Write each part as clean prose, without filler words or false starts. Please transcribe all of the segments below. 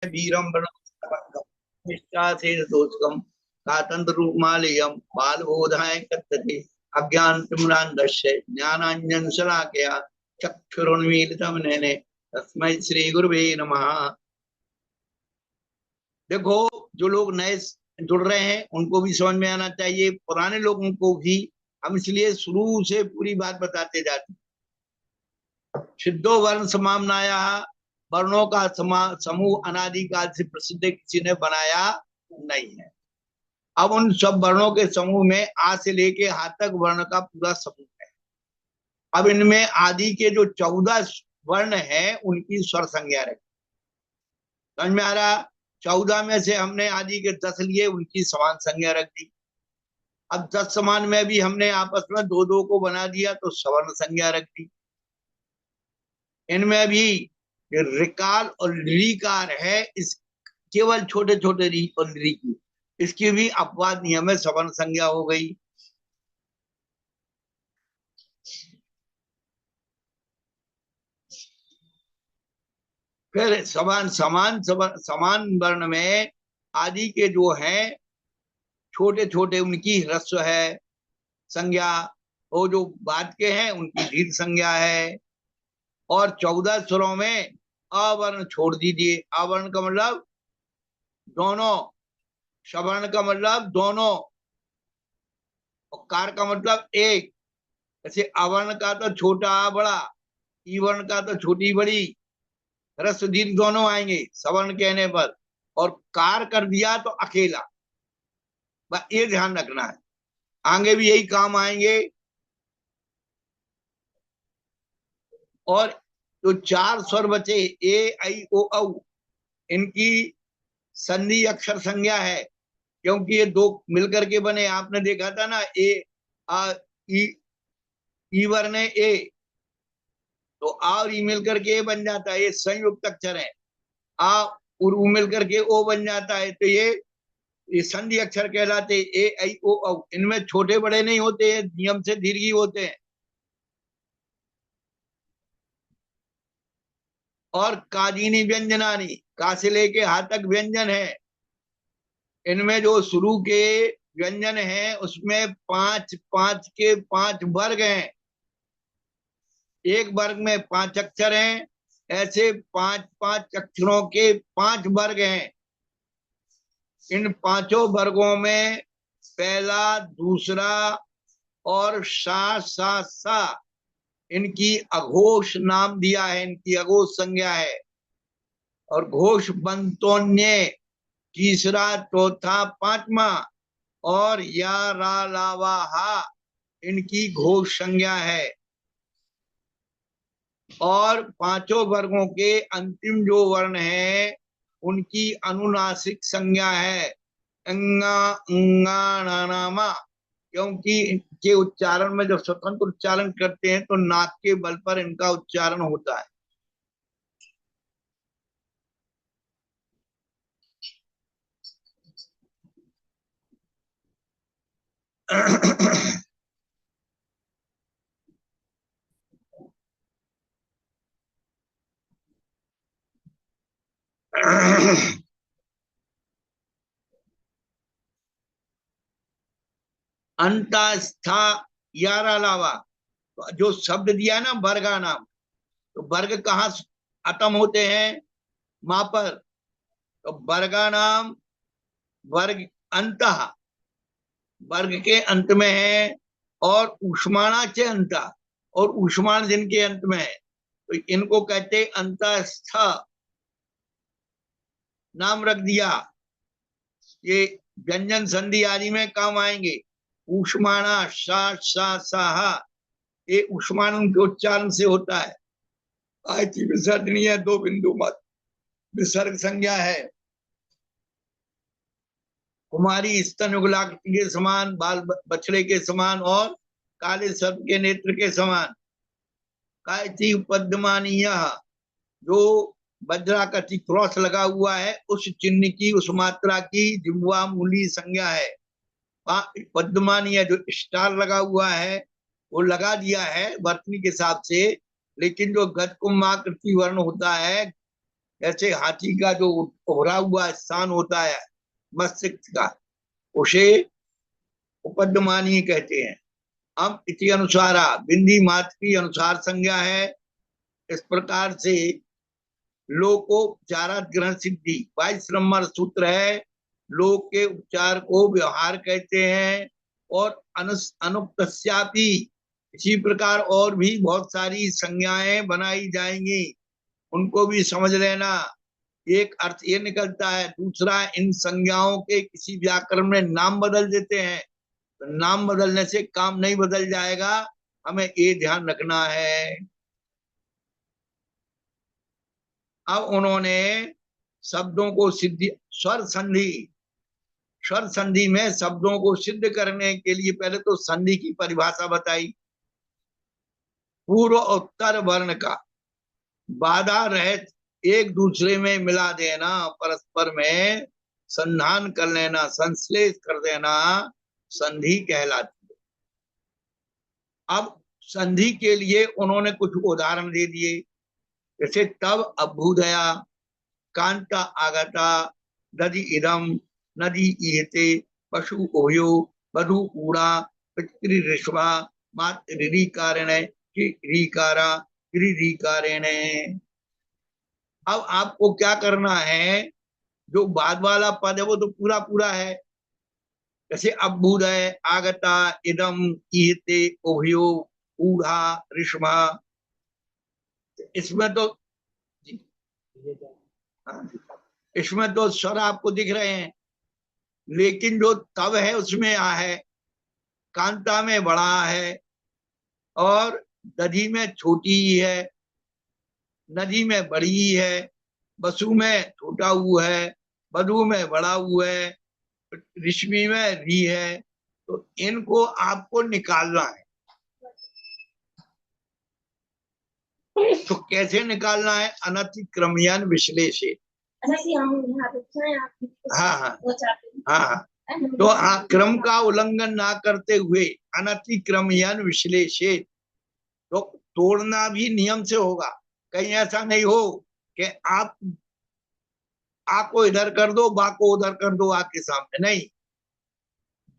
वीरम निष्ठासेदोषकम कातंत्र रूपमालयम बाल बोधाय कथते अज्ञान तिम्रांधस्य ज्ञानांजन शलाकया चक्षुरुन्मीलितम नयने तस्मै श्री गुरुवे नमः। देखो, जो लोग नए जुड़ रहे हैं उनको भी समझ में आना चाहिए, पुराने लोगों को भी। हम इसलिए शुरू से पूरी बात बताते जाते हैं। सिद्धो वर्ण समामनाया, वर्णों का समूह अनादिकाल से प्रसिद्ध किसी ने बनाया नहीं है। अब उन सब वर्णों के समूह में आ से लेके हा तक वर्ण का पूरा समूह है। अब इनमें आदि के जो 14 वर्ण हैं उनकी स्वर संज्ञा रखी। समझ में आ रहा? 14 में से हमने आदि के 10 लिए, उनकी समान संज्ञा रख दी। अब 10 समान में भी हमने आपस में दो दो को बना दिया तो सवर्ण संज्ञा रख दी। इनमें भी रिकाल और लीकार है, इस केवल छोटे छोटे री और ली की, इसकी भी अपवाद नियम है, सवर्ण संज्ञा हो गई। फिर समान समान समान वर्ण में आदि के जो हैं छोटे छोटे, उनकी ह्रस्व है संज्ञा, वो जो बाद के हैं उनकी दीर्घ संज्ञा है। और 14 स्वरों में अवर्ण छोड़ दीजिए। अवर्ण का मतलब दोनों, सवर्ण का मतलब दोनों, और कार का मतलब एक। जैसे अवर्ण का तो छोटा बड़ा, ई वर्ण का तो छोटी बड़ी, ह्रस्व दीर्घ दोनों आएंगे सवर्ण कहने पर। और कार कर दिया तो अकेला, बस ये ध्यान रखना है, आगे भी यही काम आएंगे। और जो 4 स्वर बचे ए आई ओ औ, इनकी संधि अक्षर संज्ञा है, क्योंकि ये दो मिलकर के बने। आपने देखा था ना, ए आ ई, ई वर्ण ए, तो आ और ई मिलकर के ए बन जाता है, ये संयुक्त अक्षर है। आ और ऊ मिलकर के ओ बन जाता है, तो ये संधि अक्षर कहलाते। ए आई ओ औ, इनमें छोटे बड़े नहीं होते हैं, नियम से दीर्घी होते हैं। और कादीनी व्यंजनानी, का से लेके हा तक व्यंजन है। इनमें जो शुरू के व्यंजन हैं उसमें 5 5 के 5 वर्ग हैं। एक वर्ग में 5 अक्षर हैं, ऐसे 5 5 अक्षरों के 5 वर्ग हैं। इन पांचों वर्गों में पहला, दूसरा और सा सा सा, इनकी अघोष नाम दिया है, इनकी अघोष संज्ञा है। और घोष बंतोन्य तीसरा, चौथा, पांचवा, और या रा लावा हा, इनकी घोष संज्ञा है। और पांचों वर्गों के अंतिम जो वर्ण है उनकी अनुनासिक संज्ञा है, अंगा अंगा नानामा, क्योंकि इनके उच्चारण में जब स्वतंत्र उच्चारण करते हैं तो नाक के बल पर इनका उच्चारण होता है। अंतस्था यारा लावा, तो जो शब्द दिया ना वर्गा नाम, तो वर्ग कहाँ खत्म होते हैं? मां पर। तो वर्गा नाम वर्ग अंत, वर्ग के अंत में है। और ऊष्माणा चे अंत, और ऊष्माण जिनके अंत में है तो इनको कहते अंतस्थ, नाम रख दिया। ये व्यंजन संधि आदि में काम आएंगे। ऊष्माणा सा सा साहा, ये ऊष्माण उनके उच्चारण से होता है। आयती विसर्जनीय 2 बिंदु मत, विसर्ग संज्ञा है। कुमारी स्तन युगलाकृति के समान, बाल बछड़े के समान, और काले सर्प के नेत्र के समान। कायती पद्मानीय, जो वज्राकृति क्रॉस लगा हुआ है उस चिन्ह की, उस मात्रा की जिह्वा मूली संज्ञा है। पद्मानीय जो स्टार लगा हुआ है वो लगा दिया है वर्तनी के हिसाब से, लेकिन जो गज कुंभाकृति वर्ण होता है जैसे हाथी का जो उभरा हुआ स्थान होता है मस्तिष्क का, उसे उपद्मानीय कहते हैं। अब इति अनुसारा बिंदी मात्र की अनुसार संज्ञा है। इस प्रकार से लोकोपचार ग्रहण सिद्धि 22 नंबर सूत्र है। लोक के उपचार को व्यवहार कहते हैं। और अनुक्तस्यापि, इसी प्रकार और भी बहुत सारी संज्ञाएं बनाई जाएंगी, उनको भी समझ लेना। एक अर्थ ये निकलता है, दूसरा इन संज्ञाओं के किसी व्याकरण में नाम बदल देते हैं, तो नाम बदलने से काम नहीं बदल जाएगा, हमें ये ध्यान रखना है। अब उन्होंने शब्दों को सिद्धि, स्वर संधि, स्वर संधि में शब्दों को सिद्ध करने के लिए पहले तो संधि की परिभाषा बताई। पूर्व उत्तर वर्ण का बाधा रहित एक दूसरे में मिला देना, परस्पर में संधान कर लेना, संश्लेष कर देना, संधि कहलाती है। अब संधि के लिए उन्होंने कुछ उदाहरण दे दिए, जैसे तब अभ्युदया, कांता आगता, दधि इदम, नदी ईहते, पशु ओयो, बधु ऊड़ा, पितृ ऋषभा, मातृ ऋकारण, ऋकारा, ऋकारेण। अब आपको क्या करना है, जो बाद वाला पद है वो तो पूरा पूरा है, जैसे अभ्युदय, आगता, इदम, ईहते, ओह्यो, ऊढ़ा, ऋषभा, इसमें तो इसमें तो स्वर आपको दिख रहे हैं, लेकिन जो तब है उसमें आ है, कांता में बड़ा है, और दधी में छोटी ही है, नदी में बड़ी है, वसु में छोटा हुआ है, बधु में बड़ा हुआ है, ऋषि में री है। तो इनको आपको निकालना है। तो कैसे निकालना है, अनतिक्रमयन विश्लेषित। हाँ हाँ हाँ हाँ, तो क्रम का उल्लंघन ना करते हुए अनतिक्रमयन विश्लेषित, तो तोड़ना भी नियम से होगा। कहीं ऐसा नहीं हो कि आप आ को इधर कर दो, बा को उधर कर दो, आ के सामने नहीं,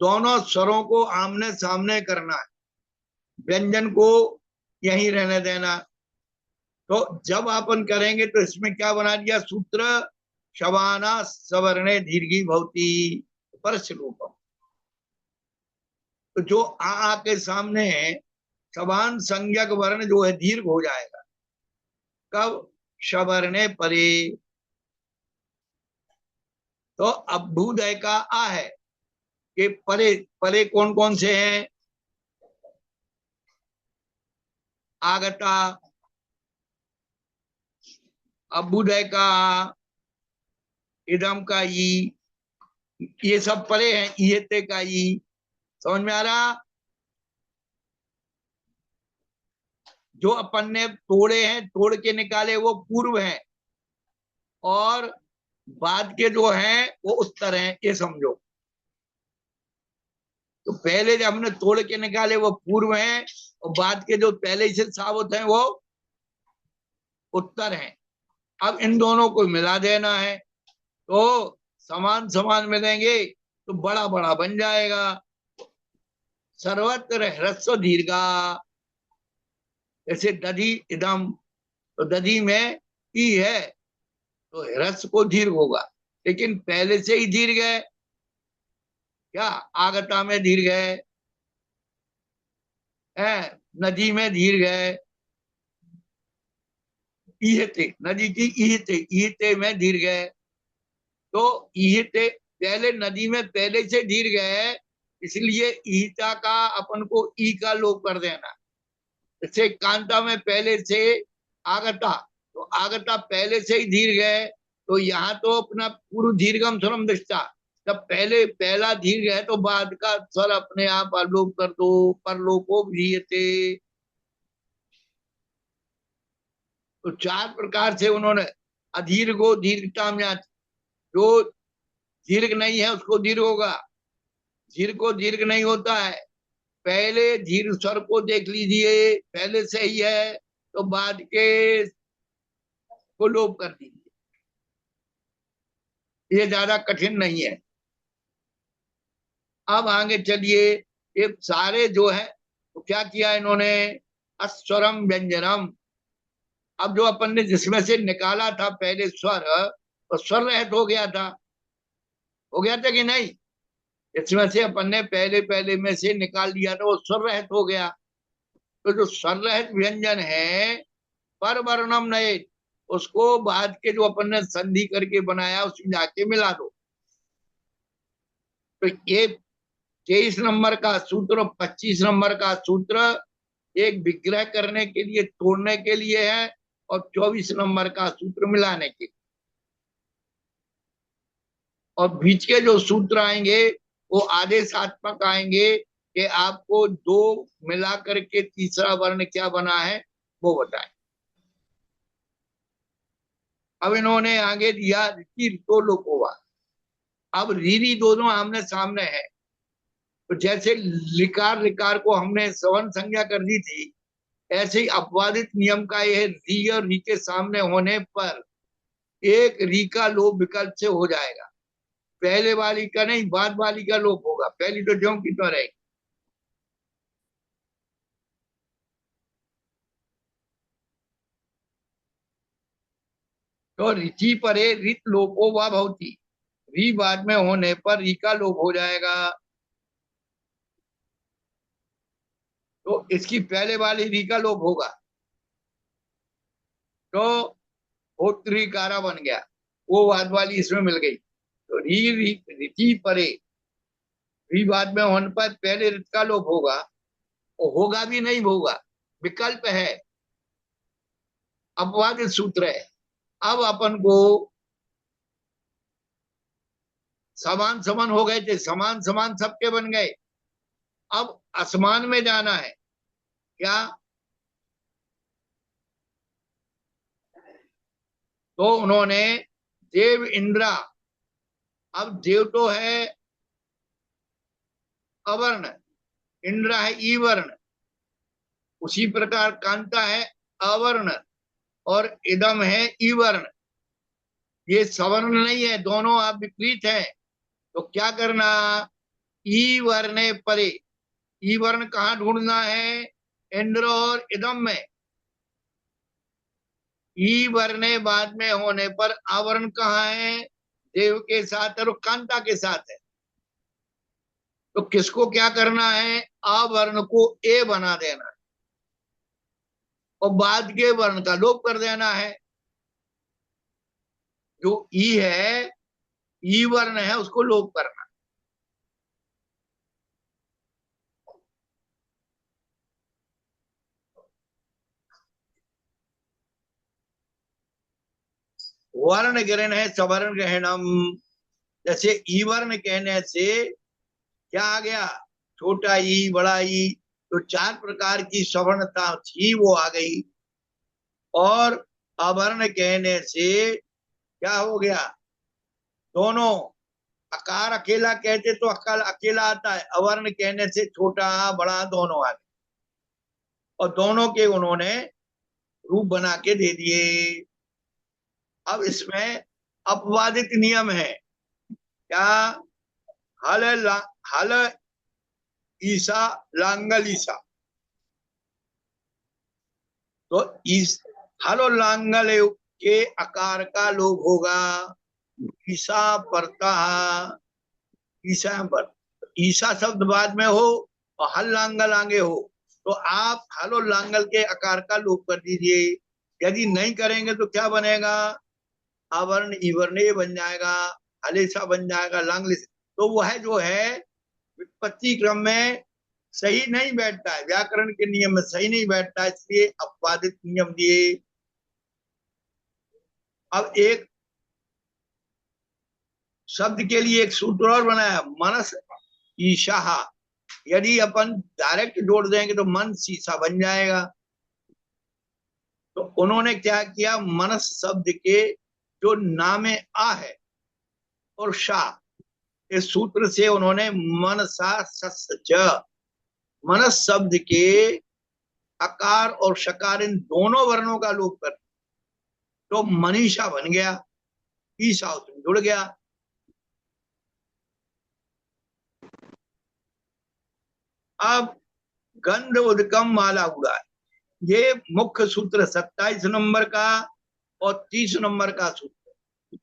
दोनों स्वरों को आमने सामने करना है, व्यंजन को यहीं रहने देना। तो जब अपन करेंगे तो इसमें क्या बना दिया सूत्र, शबाना सवर्णे दीर्घी भवती परश्लोकम। तो जो आ के सामने है, सबान संज्ञक वर्ण जो है दीर्घ हो जाएगा। कब, शवर्णे परे। तो अभ्युदय का आ है कि परे, परे कौन कौन से हैं, आगता, अभ्युदय का, इदम का ई, ये सब परे हैं, ईहते का ई। समझ में आ रहा। जो अपन ने तोड़े हैं, तोड़ के निकाले, वो पूर्व हैं, और बाद के जो हैं वो उत्तर हैं, ये समझो। तो पहले जो हमने तोड़ के निकाले वो पूर्व हैं, और बाद के जो पहले से साबित हैं वो उत्तर हैं। अब इन दोनों को मिला देना है, तो समान समान मिलेंगे तो बड़ा बड़ा बन जाएगा। सर्वत्र ह्रस्व दीर्घा, जैसे दधी इदम, तो दधी में ई है तो ह्रस्व को दीर्घ होगा, लेकिन पहले से ही दीर्घ है। क्या, आगता में दीर्घ है, नदी में दीर्घ है, ईहते, नदी की ईहते, ईहते में दीर्घ है। तो ईहते पहले नदी में पहले से दीर्घ है, इसलिए ईहता का अपन को ई का लोप कर देना। जैसे कांता में पहले से आगता, तो आगता पहले से ही दीर्घ है, तो यहाँ तो अपना पूर्व दीर्घम स्वरम दृष्टा, जब पहले पहला दीर्घ है तो बाद का स्वर अपने आप आलोप कर दो, परलोको गृह्यते। तो चार प्रकार से उन्होंने, अदीर्घो दीर्घता में, जो दीर्घ नहीं है उसको दीर्घ होगा, दीर्घ को दीर्घ नहीं होता है। पहले दीर्घ स्वर को देख लीजिए, पहले से ही है तो बाद के को लोप कर दीजिए। ये ज्यादा कठिन नहीं है। अब आगे चलिए, ये सारे जो है तो क्या किया इन्होंने, अस्वरम व्यंजनम। अब जो अपन ने जिसमें से निकाला था पहले स्वर, तो स्वर रहित हो गया था कि नहीं। इसमें से अपन ने पहले पहले में से निकाल दिया था, वो स्वर रहित हो गया। तो जो स्वर रहित व्यंजन है, पर वर्णम नए, उसको बाद के जो अपन ने संधि करके बनाया उसमें जाके मिला दो। तो ये 23 नंबर का सूत्र और 25 नंबर का सूत्र एक विग्रह करने के लिए, तोड़ने के लिए है, और 24 नंबर का सूत्र मिलाने के लिए। और बीच के जो सूत्र आएंगे वो आदेशात्मक आएंगे कि आपको दो मिला करके तीसरा वर्ण क्या बना है वो बताएं। अब इन्होंने आगे दिया ऋति ऋतो लोकोवा। अब रीरी दोनों आमने सामने है, तो जैसे लिकार लिकार को हमने सवर्ण संज्ञा कर दी थी, ऐसे ही अपवादित नियम का यह री और री के सामने होने पर एक री का लोप विकल्प से हो जाएगा। पहले वाली का नहीं, बाद वाली का लोप होगा, पहली तो ज्यों की तो रहेगी। तो ऋचि परे ऋत लोपो व भवती, री बाद में होने पर री का लोप हो जाएगा। तो इसकी पहले वाली री का लोप होगा, तो होत्री कारा बन गया, वो बाद वाली इसमें मिल गई। तो ऋचि परे, री बाद में होने पर पहले ऋत का लोप होगा, वो होगा भी नहीं होगा, विकल्प है, अपवाद सूत्र है। अब अपन को समान समान हो गए थे, समान समान सबके बन गए। अब आसमान में जाना है क्या, तो उन्होंने देव इंद्रा, अब देव तो है अवर्ण, इंद्र है ई वर्ण, उसी प्रकार कांता है अवर्ण, और इदम है ई वर्ण। ये सवर्ण नहीं है, दोनों आप विपरीत हैं। तो क्या करना, ई वर्ण परे, ई वर्ण कहाँ ढूंढना है, इंद्र और इदम में। ई वर्ण बाद में होने पर आवरण कहाँ है, देव के साथ और कांता के साथ है। तो किसको क्या करना है, आवर्ण को ए बना देना है और बाद के वर्ण का लोप कर देना है। जो ई है, ई वर्ण है, उसको लोप करना। वर्ण ग्रहण है सवर्ण ग्रहणम। जैसे ई वर्ण कहने से क्या आ गया, छोटा ई बड़ा ई, तो चार प्रकार की सवर्णता थी वो आ गई। और अवर्ण कहने से क्या हो गया, दोनों, अकार अकेला कहते तो अकाल अकेला आता है, अवर्ण कहने से छोटा बड़ा दोनों आ गए, और दोनों के उन्होंने रूप बना के दे दिए। अब इसमें अपवादित नियम है क्या, हल हल ईसा लांगल ईसा। तो इस हल और लांगल के आकार का लोप होगा, ईसा परता, ईसा पर, ईसा शब्द बाद में हो और हल लांगल आगे हो, तो आप हल और लांगल के आकार का लोप कर दीजिए। यदि नहीं करेंगे तो क्या बनेगा, आवर्ण इवर्ण बन जाएगा, हलेसा बन जाएगा, लांगलिस। तो वह जो है विपत्ति क्रम में सही नहीं बैठता है, व्याकरण के नियम में सही नहीं बैठता है, इसलिए अपवादित नियम दिए। अब एक शब्द के लिए एक सूत्र और बनाया, मनस ईशा। यदि अपन डायरेक्ट जोड़ देंगे तो मन शीशा बन जाएगा। तो उन्होंने क्या किया, मनस शब्द के जो नामे आ है और शाह, इस सूत्र से उन्होंने मनसा सच, मनस शब्द के अकार और शकार इन दोनों वर्णों का लोप कर, तो मनीषा बन गया, ईसा उसमें जुड़ गया। अब गंध उदकम माला उड़ाए, ये मुख्य सूत्र 27 नंबर का और 30 नंबर का सूत्र,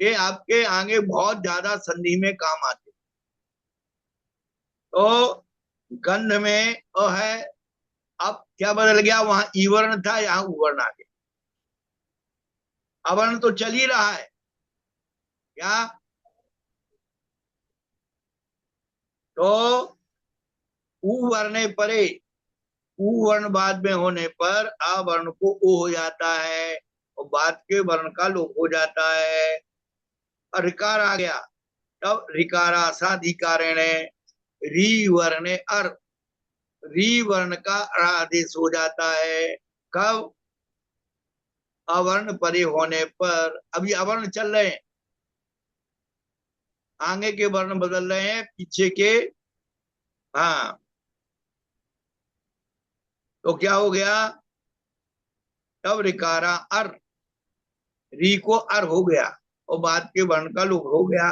ये आपके आगे बहुत ज्यादा संधि में काम आते। तो गंध में है, अब क्या बदल गया, वहां ईवर्ण था, यहाँ उवर्ण आ गया। अवर्ण तो चल ही रहा है क्या, तो उ वर्ण परे, उ वर्ण बाद में होने पर अवर्ण को ओ हो जाता है और बाद के वर्ण का लोप हो जाता है। और ऋकार आ गया, तब ऋकारा साधिकारेण री वर्ण अर, री वर्ण का आदेश हो जाता है। कब, अवर्ण परे होने पर। अभी अवर्ण चल रहे हैं, आगे के वर्ण बदल रहे हैं पीछे के। हाँ, तो क्या हो गया, तब ऋकारा अर, री को अर हो गया और बाद के वर्ण का लोप हो गया।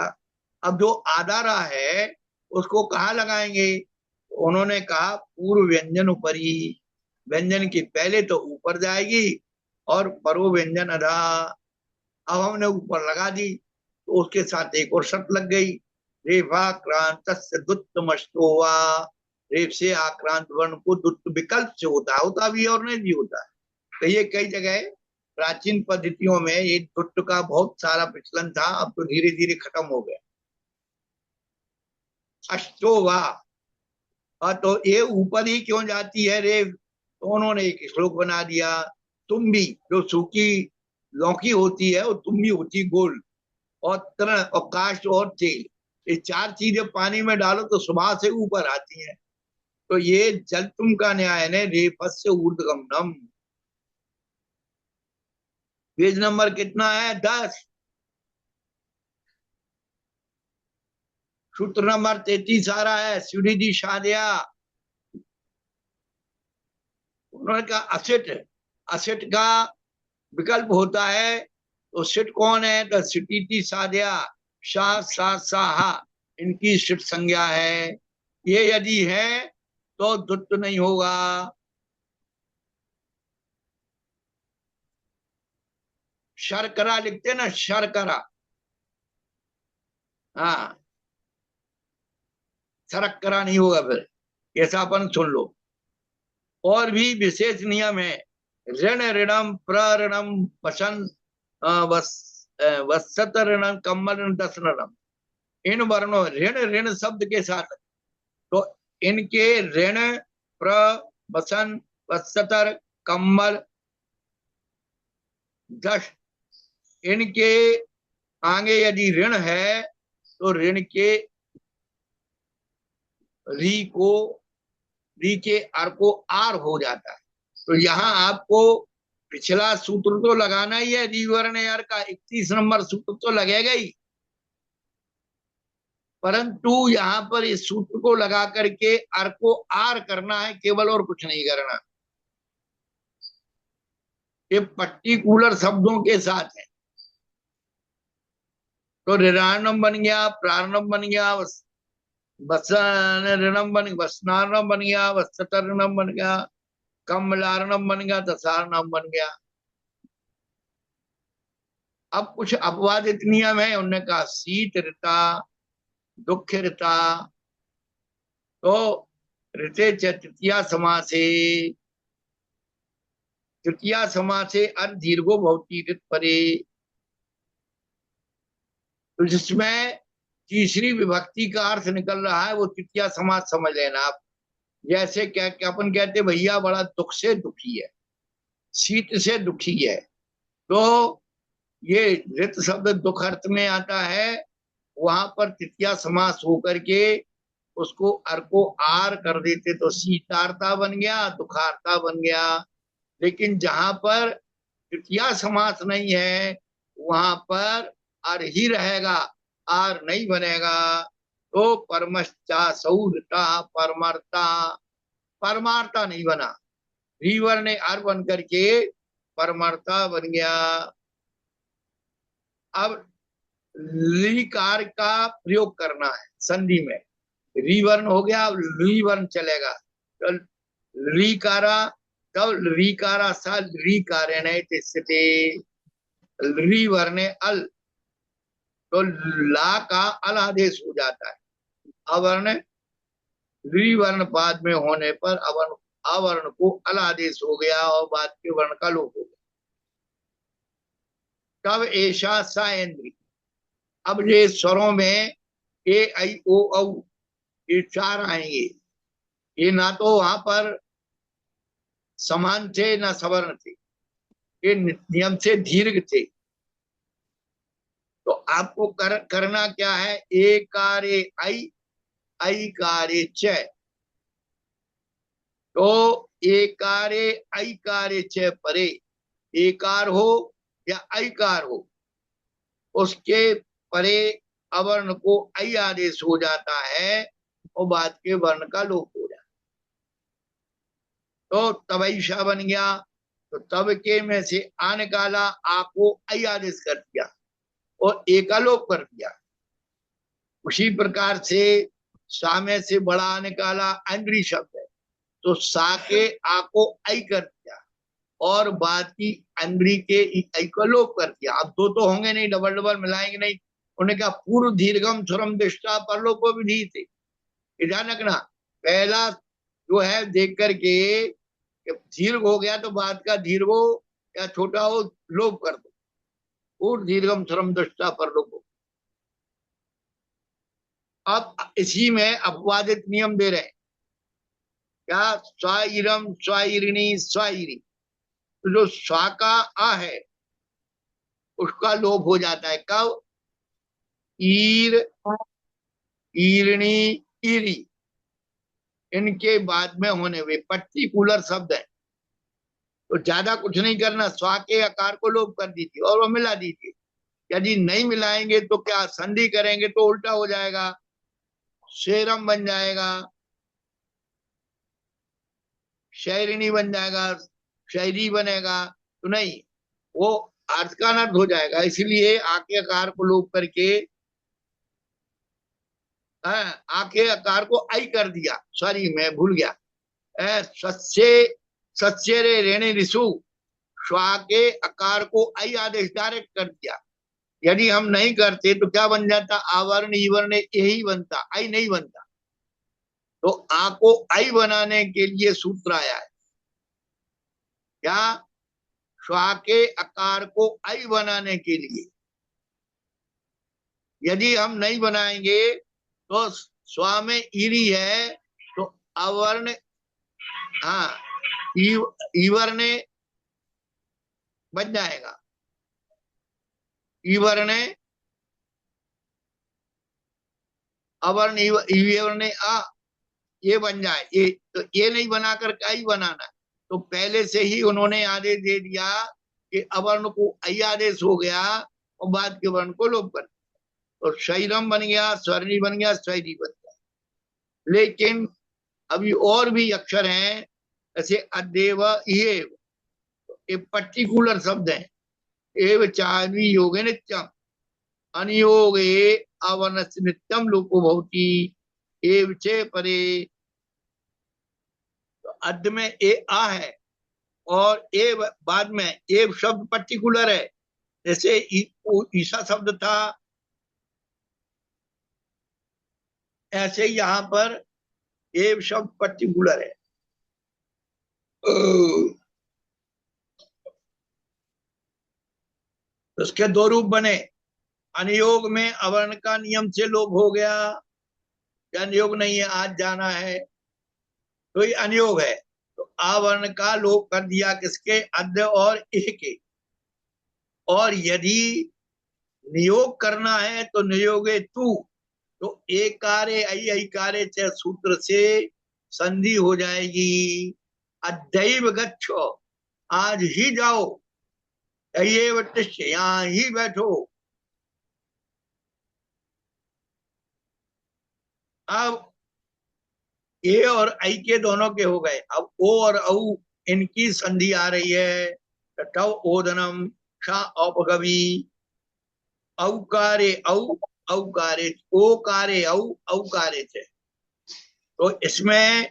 अब जो आदारा है उसको कहाँ लगाएंगे, उन्होंने कहा पूर्व व्यंजन ऊपरी, व्यंजन की पहले तो ऊपर जाएगी और परो व्यंजन अधा। अब हमने ऊपर लगा दी तो उसके साथ एक और शर्त लग गई, रेफा क्रांत दुत्तमस्तोवा, रेफ से आक्रांत वर्ण को दुत्त विकल्प से होता होता भी और नहीं भी होता है। तो ये कई जगह प्राचीन पद्धतियों में ये दुत्त का बहुत सारा प्रचलन था, अब तो धीरे धीरे खत्म हो गया। अष्टोवा, तो ये ऊपर ही क्यों जाती है रेफ, तो उन्होंने एक श्लोक बना दिया, तुम भी, जो सूखी लौकी होती है वो तुम भी होती गोल, और तृण और काष्ठ और तेल, ये चार चीजें पानी में डालो तो सुबह से ऊपर आती हैं। तो ये जल तुम का न्याय ने रेफस्य ऊर्ध्वगमनम। पेज नंबर कितना है, 10, सूत्र नंबर 33 आ रहा है, सीढ़ी दी शादिया। उन्होंने कहा असिट, असिट का विकल्प होता है, तो सिट कौन है, तो सिटी साध्या, शाह सा साहा, इनकी सिट संज्ञा है। ये यदि है तो दुत्त नहीं होगा। शर्करा लिखते ना, शर्करा, हाँ, शर्करा नहीं होगा फिर, ऐसा अपन सुन लो। और भी विशेष नियम है, ऋण ऋणम प्रऋणम वसन वस वत्सत ऋणम कम्मल ऋण दस ऋणम, इन वर्णों ऋण ऋण शब्द के साथ, तो इनके ऋण प्र वसन वत्सतर कम्मल दश, इनके आगे यदि ऋण है तो ऋण के री को, री के अर को आर हो जाता है। तो यहाँ आपको पिछला सूत्र तो लगाना ही है, री वर्ण अर का 31 नंबर सूत्र तो लगेगा ही, परंतु यहाँ पर इस सूत्र को लगा करके अर को आर करना है केवल, और कुछ नहीं करना। ये पर्टिकुलर शब्दों के साथ है। तो ऋणारणम बन गया, प्रारणम बन गया, वसन ऋणम बन, वसनारणम बन गया, वत्सतरणम बन गया, कमलारणम बन गया, दसारणम बन गया। अब कुछ अपवादित नियम है, उनने कहा शीत ऋता, दुख ऋता, तो ऋते च तृतीया समासे, तृतीया समासे अर दीर्घो भवती ऋत परे, तो जिसमें तीसरी विभक्ति का अर्थ निकल रहा है वो तृतीया समास समझ लेना आप। जैसे क्या क्या अपन कहते भैया बड़ा दुख से दुखी है, शीत से दुखी है, तो ये ऋत शब्द दुख अर्थ में आता है, वहां पर तृतीया समास होकर के उसको अर को आर कर देते तो शीतार्ता बन गया, दुखार्ता बन गया। लेकिन जहां पर तृतीया समास नहीं है वहां पर अर ही रहेगा, आर नहीं बनेगा। तो परमश्चा सौरता परमर्ता, परमार्ता नहीं बना, रीवर ने अर बन करके परमर्ता बन गया। अब लीकार का प्रयोग करना है संधि में, रीवर्ण हो गया, अब लीवर्ण चलेगा, तो रीकारा, तब रीकारा सा रीकारेण तिष्ठते, री वर्णे अल, तो ला का अल आदेश हो जाता है। अवर्ण, री वर्ण बाद में होने पर अवर्ण, अवर्ण को अल आदेश हो गया और बाद के वर्ण का लोप हो गया। तब ऐसा सा इंद्री, अब ये स्वरों में ए आई ओ औ ये चार आएंगे, ये ना तो वहां पर समान थे ना सवर्ण थे, ये नियम से दीर्घ थे। तो आपको करना क्या है, एकारे आई, आई कारे च, तो एकारे आई कारे च परे, एकार हो या ऐकार हो, उसके परे अवर्ण को ऐ आदेश हो जाता है और बाद के वर्ण का लोप हो जाता है। तो तवैषा बन गया, तो तब के में से आ निकाला, आ को ऐ आदेश कर दिया और ए का लोप कर दिया। उसी प्रकार से सा में से बड़ा आ निकाला, अंग्री शब्द है, तो सा के आ को ऐ कर दिया और बाद की अंग्री के ऐ को लोप कर दिया। अब दो तो होंगे नहीं, डबल डबल मिलाएंगे नहीं। उन्हें कहा पूर्व दीर्घम स्वरम दृष्टा परलोको विधि थे, ध्यान रखना। पहला जो है देख करके दीर्घ हो गया तो बाद का दीर्घ हो या छोटा हो लोप कर दो, पूर्व दीर्घम स्वरम दृष्टा परलोको। अब इसी में अपवादित नियम दे रहे हैं, क्या स्वाइरम स्वाइरिणी स्वाइरी, तो जो स्वा का आ है उसका लोप हो जाता है। कब, ईर, ईरणी, ईरी, इनके बाद में होने हुए पर्टिकुलर शब्द है, तो ज्यादा कुछ नहीं करना, स्वा के आकार को लोप कर दीजिए और वो मिला दीजिए। यदि नहीं मिलाएंगे तो क्या संधि करेंगे तो उल्टा हो जाएगा, शेरम बन जाएगा, शैरिणी बन जाएगा, शायरी बनेगा, तो नहीं, वो अर्थ का अनर्थ हो जाएगा। इसलिए आके आकार को लोप करके आके आकार को आई कर दिया, सॉरी मैं भूल गया, सच्चे सच्चे रे रेणे ऋषु, श्वा के आकार को आई आदेश डायरेक्ट कर दिया। यदि हम नहीं करते तो क्या बन जाता, आवर्ण ईवर्ण यही बनता, आई नहीं बनता। तो आ को आई बनाने के लिए सूत्र आया है, क्या, श्वा के आकार को आई बनाने के लिए। यदि हम नहीं बनाएंगे तो स्वा में ईरी है तो अवर्ण, हाँ, ईवर्ण बन जाएगा, ईवर्ण अवर्ण ईवर्ण आ, ये बन जाए, ये तो ये नहीं बनाकर क्या ही बनाना। तो पहले से ही उन्होंने आदेश दे दिया कि अवर्ण को आई आदेश हो गया और बाद के वर्ण को लोप कर, तो शैरम बन गया, स्वर्णी बन गया, स्वैरी बन गया। लेकिन अभी और भी अक्षर हैं, जैसे अदेव, ये पर्टिकुलर शब्द है। एव चावी योगे नित्यम, अनियोगे अवर्ण नित्यम लोको भवती, एव चे परे, तो अद में ए आ है और ए बाद में एव शब्द पर्टिकुलर है। जैसे ईसा शब्द था, ऐसे यहाँ पर एव शब्द पर्टिकुलर है। उसके दो रूप बने, अनियोग में अवर्ण का नियम से लोप हो गया, अनियोग नहीं है आज जाना है, तो ये अनियोग है, तो आवर्ण का लोप कर दिया किसके, अद्य और ए के। और यदि नियोग करना है तो नियोगे तू, तो एकारे ऐकारे च सूत्र से संधि हो जाएगी। अद्यैव गच्छो, आज ही जाओ, यहाँ ही बैठो। अब ए और आई के दोनों के हो गए, अब ओ और औ इनकी संधि आ रही है, टव ओदनम शा औपगवी, औकारे औ औकारे, ओकारे औ औकारे थे। तो इसमें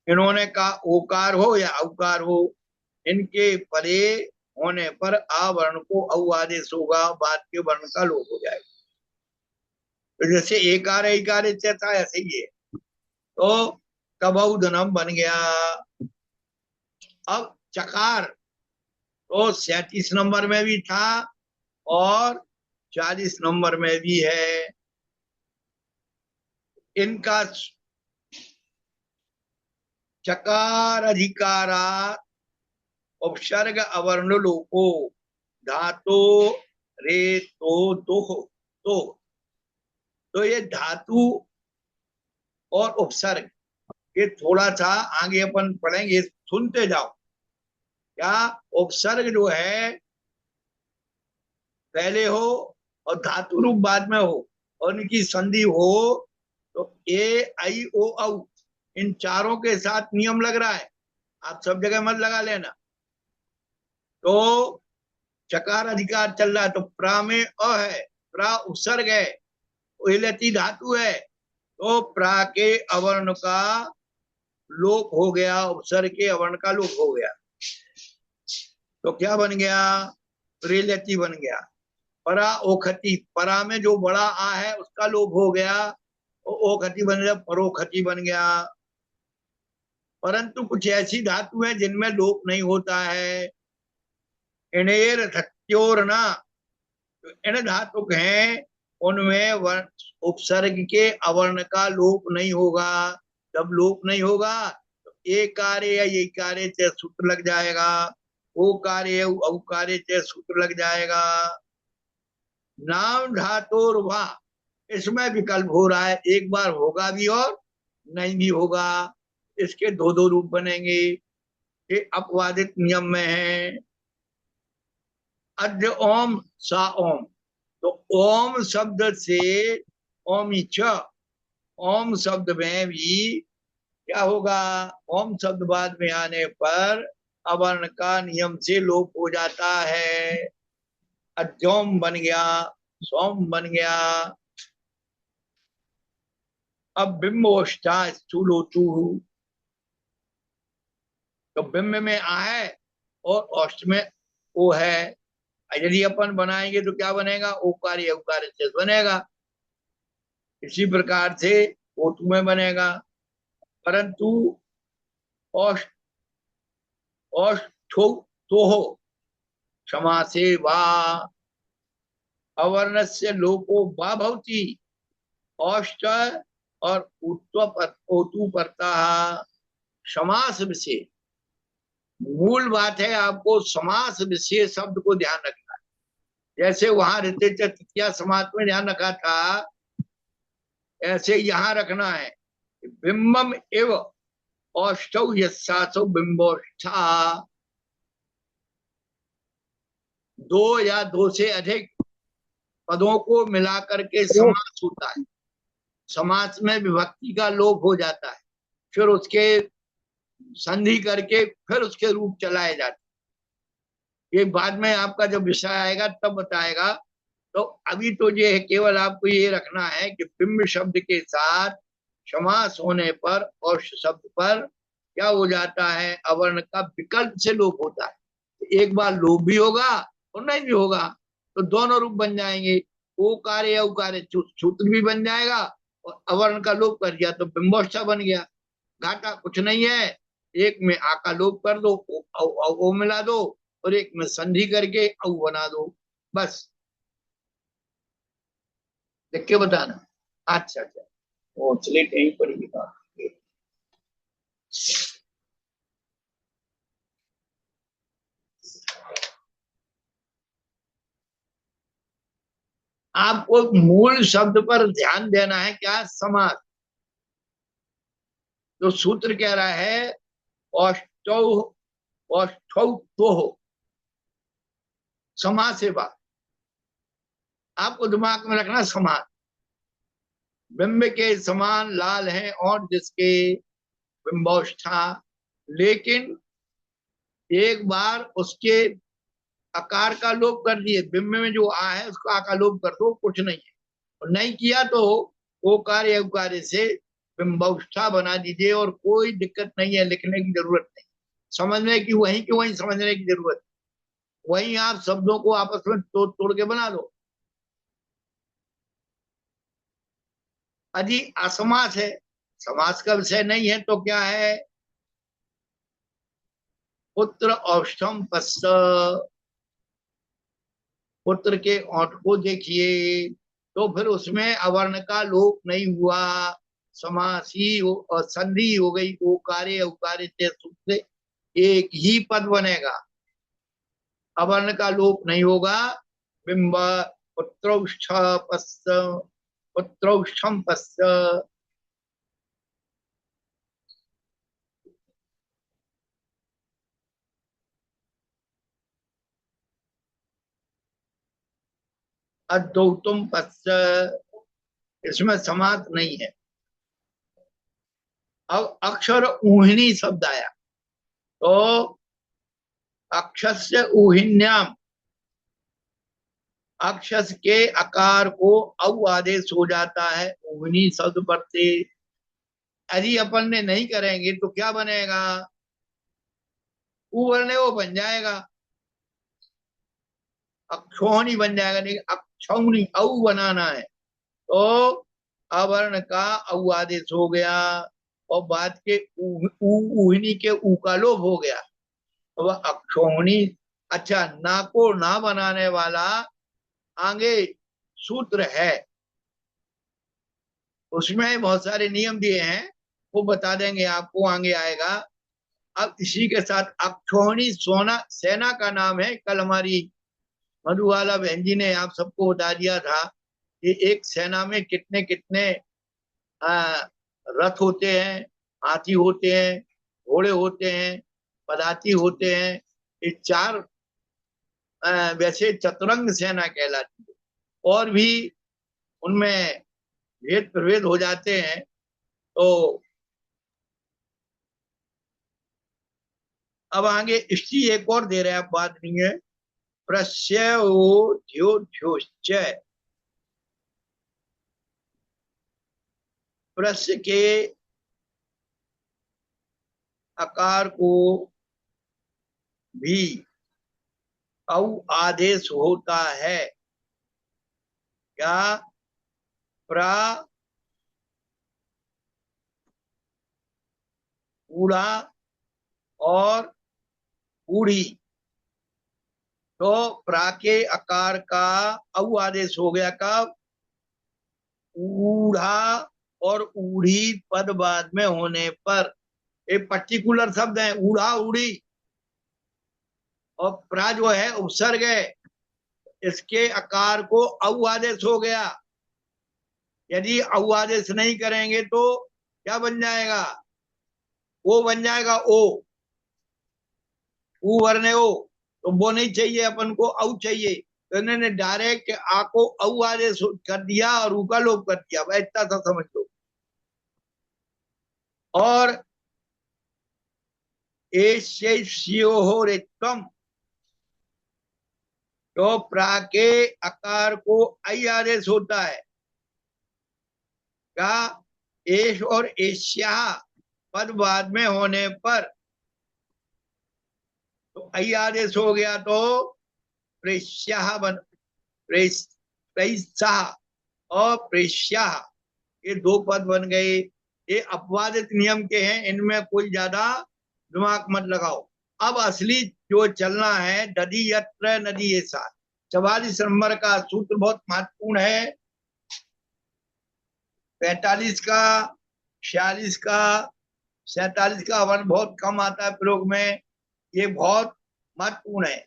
इन्होंने कहा ओकार हो या औकार हो, इनके परे होने पर आ वर्ण को औ आदेश होगा, बाद के वर्ण का लोप हो जाएगा। तो जैसे एकार इकार था ऐसे ही है। तो कबौधनम बन गया। अब चकार तो 37 नंबर में भी था और 40 नंबर में भी है। इनका चकार अधिकारा उपसर्ग अवर्ण लोपो धातु रे तो तो ये धातु और उपसर्ग ये थोड़ा सा आगे अपन पढ़ेंगे, सुनते जाओ। क्या उपसर्ग जो है पहले हो और धातु रूप बाद में हो और इनकी संधि हो तो ए आई ओ औ इन चारों के साथ नियम लग रहा है, आप सब जगह मत लगा लेना। तो चकार अधिकार चल रहा है तो प्रा में अ है, प्रा उपसर्ग है, इलती धातु है, तो प्रा के अवर्ण का लोप हो गया, उपसर्ग के अवर्ण का लोप हो गया। तो क्या बन गया? रिलेति बन गया। परा ओखति, परा में जो बड़ा आ है उसका लोप हो गया, ओखति बन गया, परोखति बन गया। परंतु कुछ ऐसी धातु है जिनमें लोप नहीं होता है। इणेर धत्योरना, इन धातुक हैं उनमें उपसर्ग के अवर्ण का लोप नहीं होगा। जब लोप नहीं होगा तो ए कार्य या ये कार्य से सूत्र लग जाएगा, ओ कार्य औकार्य से सूत्र लग जाएगा। नाम धातुर वा, इसमें विकल्प हो रहा है, एक बार होगा भी और नहीं भी होगा। इसके दो दो रूप बनेंगे, ये अपवादित नियम में है। अद्य ओम सा ओम, तो ओम शब्द से ओमिच, ओम शब्द में भी क्या होगा? ओम शब्द बाद में आने पर अवर्ण का नियम से लोप हो जाता है। अद्योम बन गया, सोम बन गया। अब बिंबोष्ठा स्थूलोतु, तो बिंब में आ है और औष्ठ में ओ है। यदि अपन बनाएंगे तो क्या बनेगा? ओकार उकार से बनेगा। इसी प्रकार से ओतु में बनेगा। परंतु औष्ठ औष्ठो तो हो समासे वा, अवर्ण से लोपो वा भवती, औष्ठ और ओतु परता समास विषय। मूल बात है आपको समास विषय शब्द को ध्यान रखना है। जैसे वहां ऋते तृतीया समास में ध्यान रखा था, ऐसे यहां रखना है। बिंबम एव औष्ठौ यस्यासौ बिंबोष्ठा, दो या दो से अधिक पदों को मिलाकर के समास होता है। समास में विभक्ति का लोप हो जाता है, फिर उसके संधि करके फिर उसके रूप चलाए जाते। ये बाद में आपका जब विषय आएगा तब बताएगा। तो अभी तो ये है, केवल आपको ये रखना है कि बिंब शब्द के साथ समास होने पर और शब्द पर क्या हो जाता है? अवर्ण का विकल्प से लोप होता है। एक बार लोप भी होगा और नहीं भी होगा, तो दोनों रूप बन जाएंगे। ओ कार्य उकार्य सूत्र भी बन जाएगा और अवर्ण का लोप कर दिया तो बिंबोष्ठा बन गया। घाटा कुछ नहीं है, एक में आ का लोप कर दो, ओ मिला दो, और एक में संधि करके औ बना दो, बस। देख के बताना। अच्छा अच्छा, वो चलिए यहीं पर ही बात। आपको मूल शब्द पर ध्यान देना है। क्या? समास। तो सूत्र कह रहा है औष्टौ औष्ठौ तो हो, समास से बात आपको दिमाग में रखना। समास बिंब के समान लाल है और जिसके बिंबौष्ठा, लेकिन एक बार उसके आकार का लोप कर दिए, बिंब में जो आ है उसका आ का लोप कर दो, कुछ नहीं है। और नहीं किया तो ओ कार्य उकार्य से बिंबौष्ठा बना दीजिए और कोई दिक्कत नहीं है, लिखने की जरूरत नहीं, समझने की वहीं की वहीं समझने की जरूरत, वहीं आप शब्दों को आपस में तोड़ तोड़ के बना दो। अजी असमास है, समास का विषय नहीं है तो क्या है? पुत्र औष्ठम पश्च, पुत्र के ओंठ को देखिए, तो फिर उसमें अवर्ण का लोप नहीं हुआ, समासी और संधि हो गई, ओकारे उकारे से सूत्र से एक ही पद बनेगा, अवर्ण का लोप नहीं होगा। बिंब पुत्रौष्ठ पश्च, पुत्रौष्ठम पश्च। अद्यौतम पश्च, इसमें समास नहीं है। अब अक्षर ऊहिनी शब्द आया, तो अक्षस्य ऊहिन्याम, अक्षस के आकार को औ आदेश हो जाता है ऊहिनी शब्द पर से। यदि अपन ने नहीं करेंगे तो क्या बनेगा? ऊ वर्ण वो बन जाएगा, अक्षोणी बन जाएगा, नहीं अक्षौणी औ बनाना है, तो अवर्ण का औ आदेश हो गया और बाद के ऊहिनी के ऊ का लोप हो गया, तो वह अक्षोणी। अच्छा, ना को ना बनाने वाला आगे सूत्र है, उसमें बहुत सारे नियम दिए हैं, वो बता देंगे आपको, आगे आएगा। अब इसी के साथ अक्षौहिणी सोना सेना का नाम है। कल हमारी मधुबाला बहन जी ने आप सबको बता दिया था कि एक सेना में कितने कितने आ, रथ होते हैं, हाथी होते हैं, घोड़े होते हैं, पदाती होते हैं। ये चार वैसे चतुरंग सेना कहलाती है, और भी उनमें भेद प्रभेद हो जाते हैं। तो अब आगे स्त्री एक और दे रहे हैं, बात नहीं है। प्रस्योद्योश्च, प्रस्य के आकार को भी औ आदेश होता है, क्या? प्रा, ऊढ़ा और ऊढ़ी, तो प्रा के आकार का औ आदेश हो गया कब? ऊढ़ा और ऊढ़ी पद बाद में होने पर। एक पर्टिकुलर शब्द है ऊढ़ा ऊढ़ी, और प्रा जो है उपसर्ग है, इसके आकार को औ आदेश हो गया। यदि औ आदेश नहीं करेंगे तो क्या बन जाएगा? ओ बन जाएगा, ओ, ऊ वर्ण ओ, तो वो नहीं चाहिए अपन को, औ चाहिए, तो इन्होंने डायरेक्ट आ को औ आदेश कर दिया और ऊ का लोप कर दिया, वह इतना सा समझ लो। और एष्यो रेतम, तो प्रा के आकार को आई आदेश होता है, क्या? एश और एशिया पद बाद में होने पर, तो आई आदेश हो गया, तो प्रेष्या बन, प्रेष्या और प्रेष्या, ये दो पद बन गए। ये अपवादित नियम के हैं, इनमें कोई ज्यादा दिमाग मत लगाओ। अब असली जो चलना है, दधी यत्र नदी ये साथ, 44 नंबर का सूत्र बहुत महत्वपूर्ण है। 45 का, 46 का, 47 का वर्ण बहुत कम आता है प्रयोग में, ये बहुत महत्वपूर्ण है।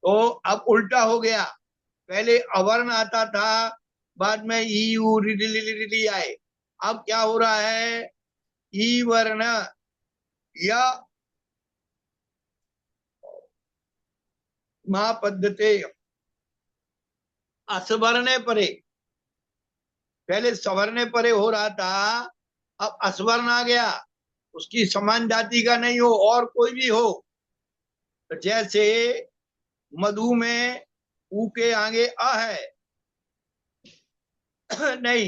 तो अब उल्टा हो गया, पहले अवर्ण आता था, बाद में ई यू री आए, अब क्या हो रहा है? ई वर्ण या महापद्धते असवर्ण परे, पहले सवर्ण परे हो रहा था, अब असवर्ण आ गया, उसकी समान जाति का नहीं हो और कोई भी हो। तो जैसे मधु में ऊ के आगे अ है, नहीं,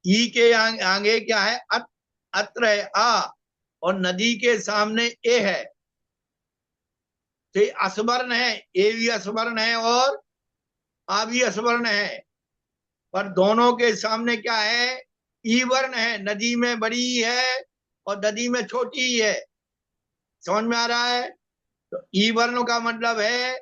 ई के आगे क्या है? अत, अत्र है आ, और नदी के सामने ए है, तो ये असवर्ण है, ए भी असवर्ण है और आ भी असवर्ण है। पर दोनों के सामने क्या है, ई वर्ण है। नदी में बड़ी है और नदी में छोटी है। समझ में आ रहा है? तो ई वर्ण का मतलब है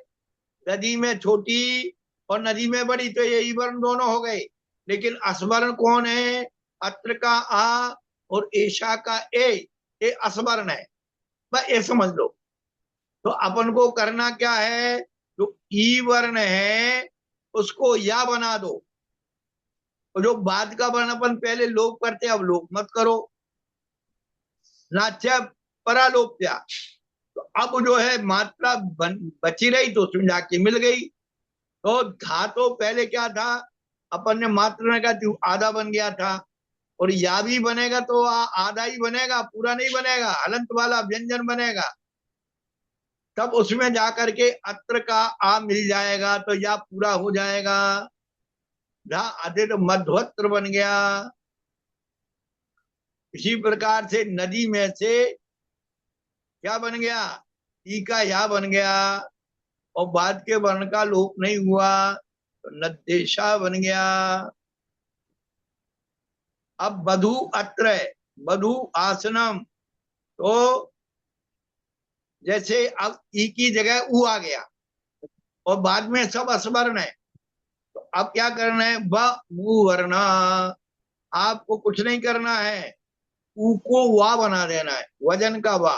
नदी में छोटी और नदी में बड़ी, तो ये ई वर्ण दोनों हो गए। लेकिन असवर्ण कौन है? अत्र का आ और ऐशा का ए, ये असवर्ण है। बस ये समझ लो। तो अपन को करना क्या है, जो ई वर्ण है उसको या बना दो, और जो बाद का वर्ण अपन पहले लोप करते अब लोप मत करो। नाच्य परालोप्या। तो अब जो है मात्रा बची रही तो उसमें जाके मिल गई। तो था तो पहले क्या था, अपन ने मात्र ने कहा आधा बन गया था, और या भी बनेगा तो आधा ही बनेगा, पूरा नहीं बनेगा, हलंत वाला व्यंजन बनेगा। तब उसमें जाकर के अत्र का आ मिल जाएगा तो या पूरा हो जाएगा। धा अधिक मध्वत्र बन गया। इसी प्रकार से नदी में से क्या बन गया, ई का या बन गया, और बाद के वर्ण का लोप नहीं हुआ तो नदेशा बन गया। अब बधु अत्र है, बधु आसनम। तो जैसे अब ई की जगह ऊ आ गया और बाद में सब असवर्ण है, तो अब क्या करना है, ब ऊ वर्ण। आपको कुछ नहीं करना है, ऊ को वा बना देना है, वजन का वा,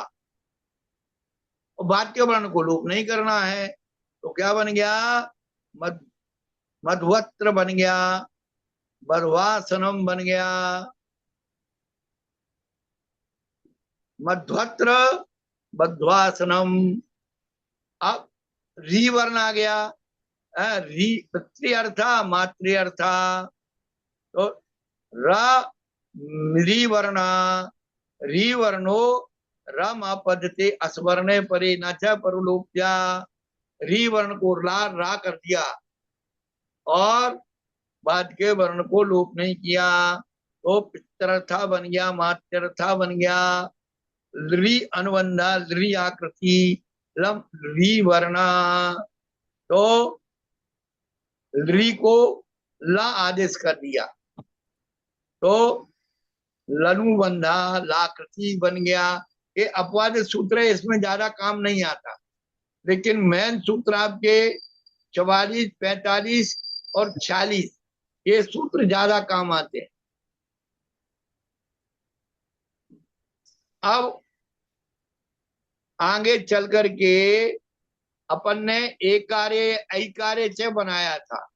और बाद के वर्ण को लोप नहीं करना है। तो क्या बन गया, मध मध्वत्र बन गया, बर्वासनम बन गया, मध्वत्र बध्वासनम। अब री वर्ण आ गया, री पितृअर्था मातृअर्था। तो री वर्ण, री वर्णो रम पद्धति अस्वर्णे परे न च परुलोप्या। री वर्ण को रा कर दिया और बाद के वर्ण को लोप नहीं किया, तो पितरथा बन गया, मातृथा बन गया। लृ अनुबंधा, लृ आकृति, लम लृ वर्ण। तो लृ को ला आदेश कर दिया तो लनुबंधा लाकृति बन गया। ये अपवाद सूत्र है, इसमें ज्यादा काम नहीं आता, लेकिन मेन सूत्र आपके 44, 45 और 46, ये सूत्र ज्यादा काम आते हैं। अब आगे चल करके अपन ने एक कार्य ऐ कार्य से बनाया था,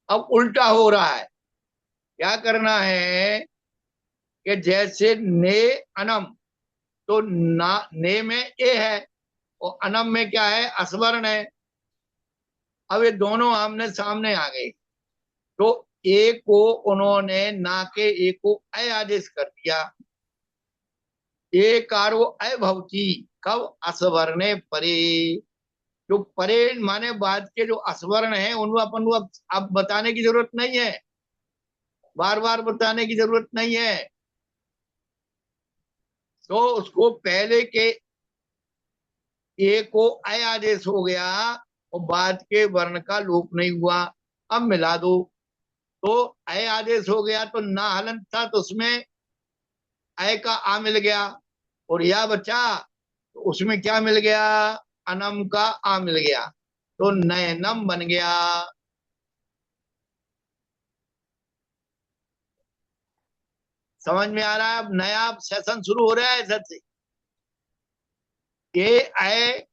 अब उल्टा हो रहा है। क्या करना है कि जैसे ने अनम, तो ना ने में ए है और अनम में क्या है, असवर्ण है। अब ये दोनों आमने सामने आ गए, तो ए को उन्होंने ना के ए को अय आदेश कर दिया। ए कारो अय भवती, कब असवर्णे परे। जो परे माने बाद के जो असवर्ण है उनको अपन को अब बताने की जरूरत नहीं है, बार बार बताने की जरूरत नहीं है। तो उसको पहले के ए को अय आदेश हो गया और बाद के वर्ण का लोप नहीं हुआ। अब मिला दो, तो अय आदेश हो गया तो ना हलंत था, तो उसमें अय का आ मिल गया, और या बचा तो उसमें क्या मिल गया, अनम का आ मिल गया, तो नयनम बन गया। समझ में आ रहा है? अब नया सेशन शुरू हो रहा है सर से। ए आए,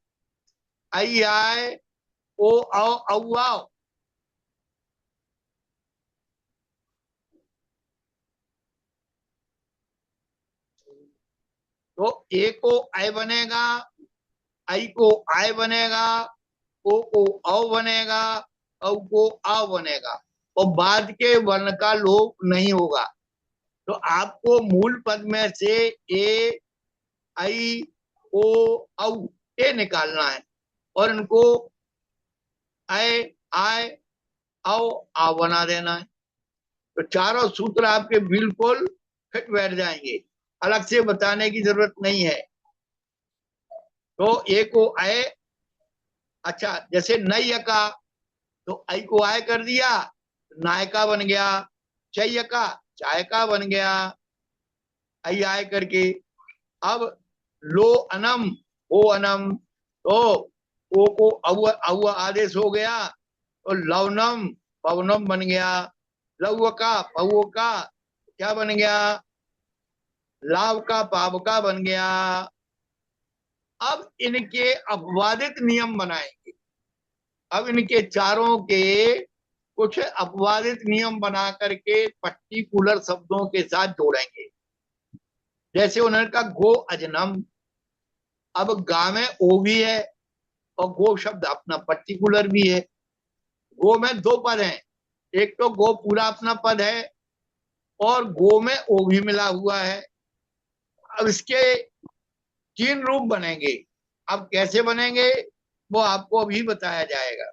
आई आए, ओ आओ, औ आओ। तो ए को आई बनेगा, आई को आय बनेगा, ओ को औ बनेगा, औ को आ बनेगा, और बाद के वर्ण का लोप नहीं होगा। तो आपको मूल पद में से ए आई ओ औ ये निकालना है, और इनको आय आय औ आ बना देना है। तो चारों सूत्र आपके बिल्कुल फिट बैठ जाएंगे। अलग से बताने की जरूरत नहीं है। तो ए को आय, अच्छा जैसे नय का, तो आई को आय कर दिया, नायका बन गया। चय का चाय का बन गया, आई आय करके। अब लो अनम, ओ अनम, तो ओ को अव अव आदेश हो गया, तो लवनम पवनम बन गया। लव का पव का क्या बन गया, लाव का पाव का बन गया। अब इनके अपवादित नियम बनाएंगे। अब इनके चारों के कुछ अपवादित नियम बना करके पर्टिकुलर शब्दों के साथ जोड़ेंगे। जैसे उन्होंने कहा गो अजनम, अब गा में ओ भी है और गो शब्द अपना पर्टिकुलर भी है। गो में दो पद हैं, एक तो गो पूरा अपना पद है और गो में ओ भी मिला हुआ है। अब इसके तीन रूप बनेंगे। अब कैसे बनेंगे वो आपको अभी बताया जाएगा।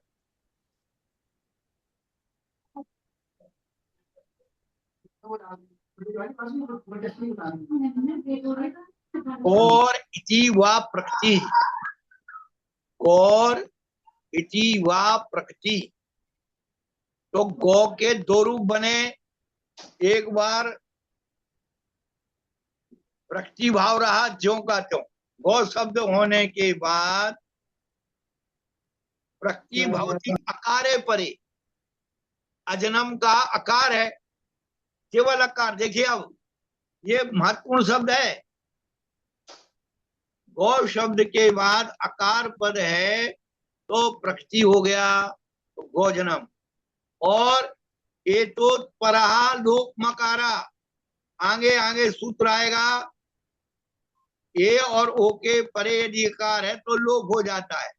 और इति व प्रकृति, और इति व प्रकृति, तो गौ के दो रूप बने। एक बार प्रकृति भाव रहा ज्यों का त्यों, गौ शब्द होने के बाद प्रकृति भवती अकारे परे, अजनम का अकार है, केवल अकार। देखिए अब ये महत्वपूर्ण शब्द है। गौ शब्द के बाद अकार पद है तो प्रकृति हो गया, तो गौ जन्म। और ये तो परहा लोक मकारा, आगे आगे सूत्र आएगा। ए और ओ के परे यदि अकार है तो लोप हो जाता है,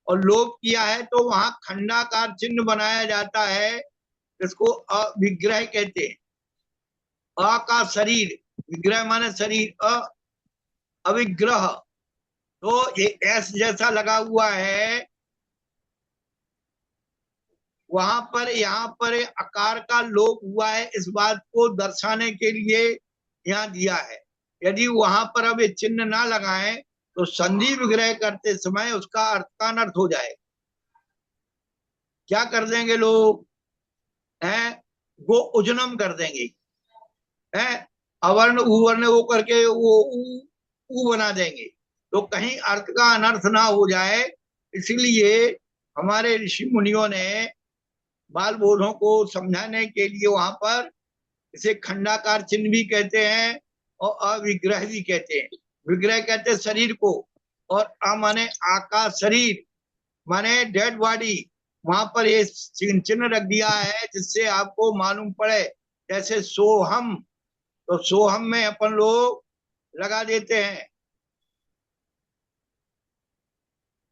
और लोप किया है तो वहां खंडाकार चिन्ह बनाया जाता है, जिसको अविग्रह कहते हैं। अ का शरीर, विग्रह माने शरीर, अविग्रह, तो ये एस जैसा लगा हुआ है वहां पर, यहाँ पर आकार का लोप हुआ है, इस बात को दर्शाने के लिए यहाँ दिया है। यदि वहां पर अब ये चिन्ह ना लगाएं तो संधि विग्रह करते समय उसका अर्थ का अनर्थ हो जाए। क्या कर देंगे लोग हैं, वो उजनम कर देंगे, हैं अवर्ण उवर्ण वो करके वो ऊ बना देंगे, तो कहीं अर्थ का अनर्थ ना हो जाए। इसलिए हमारे ऋषि मुनियों ने बाल बोधों को समझाने के लिए वहां पर इसे खंडाकार चिन्ह भी कहते हैं और अविग्रह भी कहते हैं। विग्रह कहते हैं शरीर को, और अ माने आकाश शरीर, माने डेड बॉडी। वहां पर ये चिन्ह रख दिया है जिससे आपको मालूम पड़े। जैसे सोहम, तो सोहम में अपन लोग लगा देते हैं।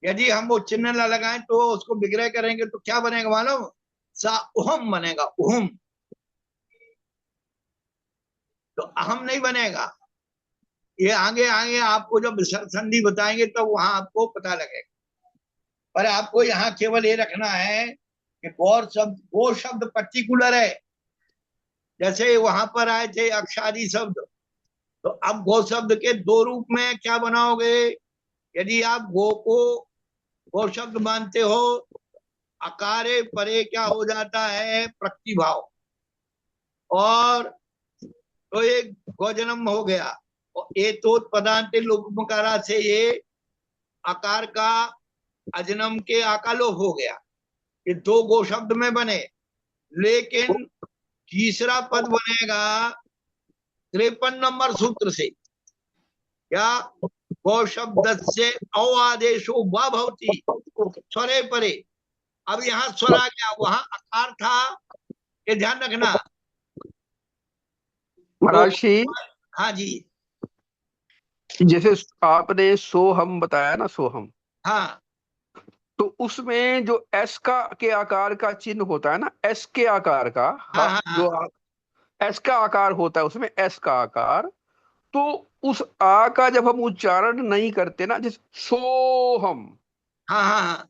यदि हम वो चिन्ह न लगाएं तो उसको विग्रह करेंगे तो क्या बनेगा मालूम, सा उहम बनेगा, उहम, तो अहम नहीं बनेगा। ये आगे आगे आपको जब विसर्ग संधि बताएंगे तो वहां आपको पता लगेगा। पर आपको यहाँ केवल ये रखना है कि गौ शब्द पर्टिकुलर है। जैसे वहां पर आए थे अक्षादी शब्द, तो अब गौ शब्द के दो रूप में क्या बनाओगे। यदि आप गो को गौ शब्द मानते हो, अकारे परे क्या हो जाता है, प्रतिभाव, और तो ये गौ जन्म हो गया। और ए तो पदांत लोकमकारा से ये आकार का अजनम के आकालोप हो गया। ये दो गो शब्द में बने, लेकिन तीसरा पद बनेगा 53 नंबर सूत्र से। क्या, गौ शब्द से औ आदेशो व भवती स्वरे परे। अब यहाँ स्वर आ गया, वहां आकार था, ये ध्यान रखना। तो महर्षि हाँ जी, जैसे आपने सोहम बताया ना, सोहम, हाँ तो उसमें जो एस का के आकार का चिन्ह होता है ना, एस के आकार का, हाँ हाँ, हाँ हाँ जो एस का आकार होता है उसमें, एस का आकार, तो उस आ का जब हम उच्चारण नहीं करते ना, जिस सोहम, हाँ हाँ हाँ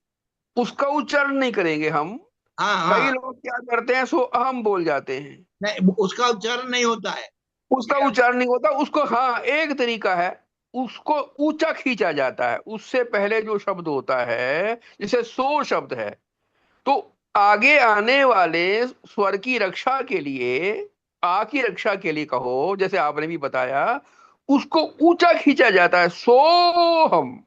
उसका उच्चारण नहीं करेंगे हम। हाँ कई हाँ, लोग क्या करते हैं, सो अहम बोल जाते हैं। नहीं उसका उच्चारण नहीं होता है। उसका उच्चारण नहीं होता उसको। हाँ, एक तरीका है, उसको ऊंचा खींचा जाता है। उससे पहले जो शब्द होता है, जैसे सो शब्द है, तो आगे आने वाले स्वर की रक्षा के लिए, आ की रक्षा के लिए कहो, जैसे आपने भी बताया, उसको ऊंचा खींचा जाता है, सोहम।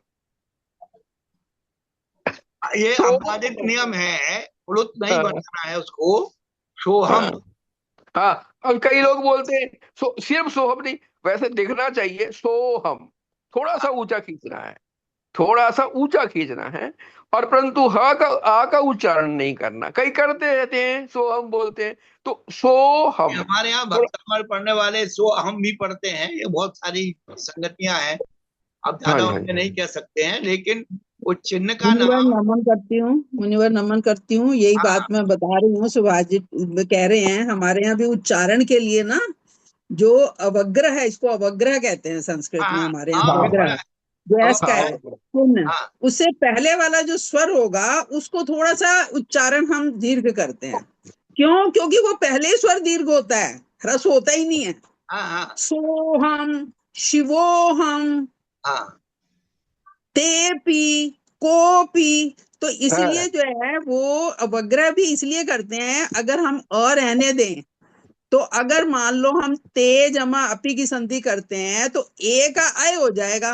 ये सो अपवादित नियम है, प्लुत नहीं हाँ, बनाना है उसको। सोहम। हाँ, हाँ। अब कई लोग बोलते हैं सिर्फ सोहम नहीं, वैसे दिखना चाहिए सोहम, थोड़ा सा ऊंचा खींचना है, थोड़ा सा ऊंचा खींचना है। और परंतु ह का, आ का उच्चारण नहीं करना। कई करते रहते हैं, सोहम बोलते हैं, तो सोहम हमारे यहाँ थोड़ा। भक्तमाल पढ़ने वाले सो हम भी पढ़ते हैं, ये बहुत सारी संगतियां हैं। अब हाँ ज्यादा जी, हाँ उनमें जी, नहीं कह सकते हैं, लेकिन वो चिन्ह का मुनिवर नाम। नमन करती हूँ, मुनिवर नमन करती हूँ। यही हाँ बात मैं बता रही हूँ। सुभाषित कह रहे हैं हमारे यहाँ भी उच्चारण के लिए ना, जो अवग्रह है, इसको अवग्रह कहते हैं संस्कृत में हाँ हमारे यहाँ। हाँ, बिल्कुल अवग्रह है। जो अब एस का हाँ, है चिन्ह, हाँ उससे पहले वाला जो स्वर होगा उसको थोड़ा सा उच्चारण हम दीर्घ करते हैं। क्यों? क्योंकि वो पहले स्वर दीर्घ होता है, ह्रस्व होता ही नहीं है। हाँ हाँ सोहम, शिवोहम, हाँ तेपी, कोपी। तो हाँ, इसलिए जो है वो अवग्रह भी इसलिए करते हैं, अगर हम अ रहने दें तो अगर मान लो हम ते जमा अपी की संधि करते हैं तो ए का अय हो जाएगा।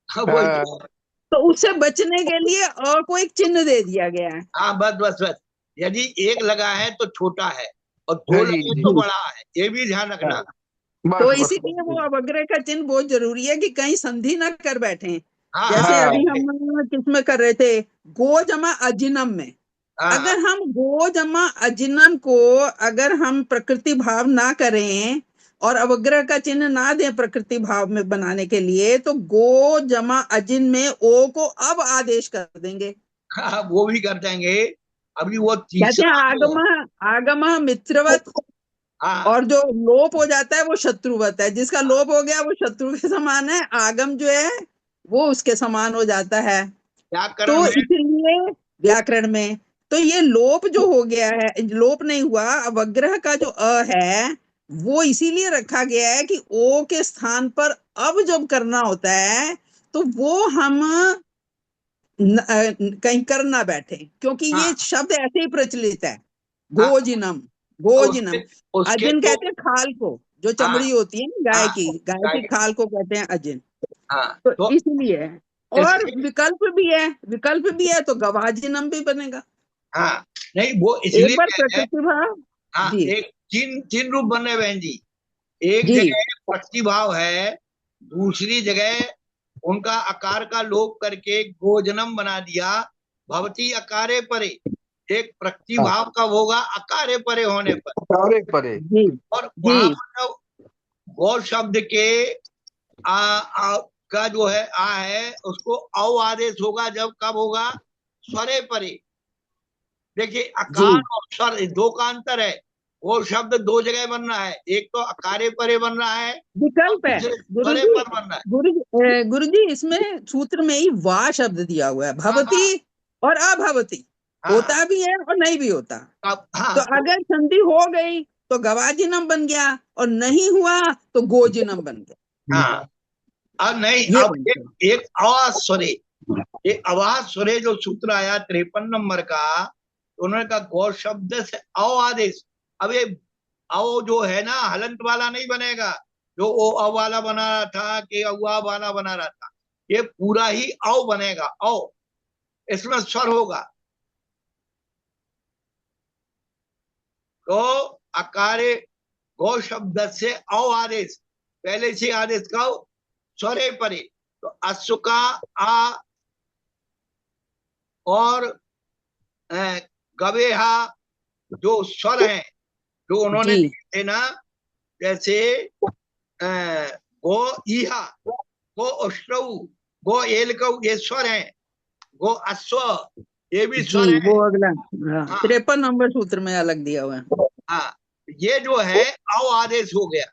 हाँ, वही तो। हाँ, तो उससे बचने के लिए अ को एक चिन्ह दे दिया गया है। हाँ, बस बस बस। यदि एक लगा है तो छोटा है, और दो हाँ जी, लगे जी, तो जी। बड़ा है, ये भी ध्यान हाँ, रखना। तो बस बस इसीलिए वो बस। अवग्रह का चिन्ह बहुत जरूरी है कि कहीं संधि ना कर बैठे। हाँ हाँ जैसे हाँ, अभी हम किसमें कर रहे थे, गो जमा अजिनम में। हाँ हाँ अगर हम गो जमा अजिनम को अगर हम प्रकृति भाव ना करें और अवग्रह का चिन्ह ना दें प्रकृति भाव में बनाने के लिए, तो गो जमा अजिन में ओ को अब आदेश कर देंगे। हाँ, वो भी कर देंगे। अभी वो कहते हैं तीसरा जो। आगम, आगम मित्रवत। हाँ, और जो लोप हो जाता है वो शत्रुवत है। जिसका लोप हो गया वो शत्रु के समान है, आगम जो है वो उसके समान हो जाता है। व्याकरण तो में। इसलिए व्याकरण में, तो ये लोप जो हो गया है, लोप नहीं हुआ, अवग्रह का जो अ है वो इसीलिए रखा गया है कि ओ के स्थान पर अब जब करना होता है तो वो हम कहीं कर ना बैठे, क्योंकि ये हाँ, शब्द ऐसे ही प्रचलित है। हाँ, गोजिनम, और उसके गोजिनम। उसके अजिन जो। कहते हैं खाल को, जो हाँ चमड़ी होती है ना गाय हाँ की, गाय की खाल को कहते हैं अजिन। हाँ, तो तो इसलिए है। और इसके। विकल्प भी है, विकल्प भी है तो गवाजिनम भी बनेगा। हाँ, नहीं वो एक इसलिए बार कहते हैं। प्रकृति भाव। हाँ, जी, एक तीन तीन रूप बने बहन जी। एक जी, जगह प्रतिभाव है, दूसरी जगह उनका आकार का लोप करके गोजनम बना दिया। भवती अकारे परे। एक हाँ, प्रतिभाव का होगा अकारे परे होने पर। सारे परे। जी, और जी, वहां पर गौ शब्द के आ का जो है आ है, उसको औ आदेश होगा जब, कब होगा? स्वरे परे। देखिए, जी। अकार और स्वर दो का अंतर है। वो शब्द दो जगह बन रहा है, एक तो अकारे परे बन रहा है, और विकल्प है दूसरे गुरु स्वरे जी। पर बन रहा है। गुरु जी इसमें सूत्र में ही वाह शब्द दिया हुआ है, हाँ भवती हाँ और अभवती। हाँ, होता भी है और नहीं भी होता। अब हाँ तो अगर संधि हो गई तो गवाजिनम बन गया, और नहीं हुआ तो गोजिनम बन गया। हाँ। अब नहीं, ये अब बनता है। एक आवाज स्वरे। एक आवाज स्वरे जो सूत्र आया 53 नंबर का, तो उन्होंने कहा गौ शब्द से अ आदेश। अब ये अ जो है ना, हलंत वाला नहीं बनेगा, जो ओ अ वाला बना रहा था कि अवा वाला बना रहा था। ये पूरा ही अ बनेगा, अ। इसमें स्वर होगा। तो अकारे गौ शब्द से अ आदेश, पहले से आदेश का स्वरे परे। तो अश्व का आ, और गवेहा जो स्वर हैं, जो उन्होंने जी, दिए थे ना, जैसे अ, गो ईहा, गो अश्रु, गो एलकऊ, ये स्वर हैं। गो अश्व, ये भी जी। स्वर वो है। अगला, हाँ 53 नंबर सूत्र में अलग दिया हुआ है। हाँ, ये जो है अव आदेश हो गया।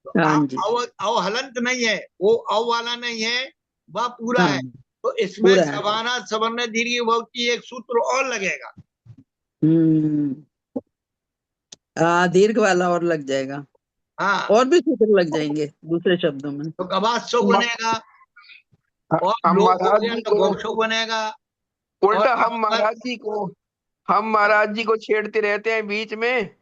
तो हाँ जी, अव हलंत नहीं है, वो अव वाला नहीं है, वह पूरा हाँ, है। तो इसमें पूरा है। सवाना सवर्ण दीर्घ वाव की एक सूत्र और लगेगा। दीर्घ वाला और लग जाएगा। हाँ, और भी सूत्र लग जाएंगे दूसरे शब्दों में। तो गवात्सो बनेगा, और हम लोप हो महाराज गया जी तो को गौसो बनेगा। और उल्टा अगर हम महाराज जी को छेड़ते रहते हैं बीच में।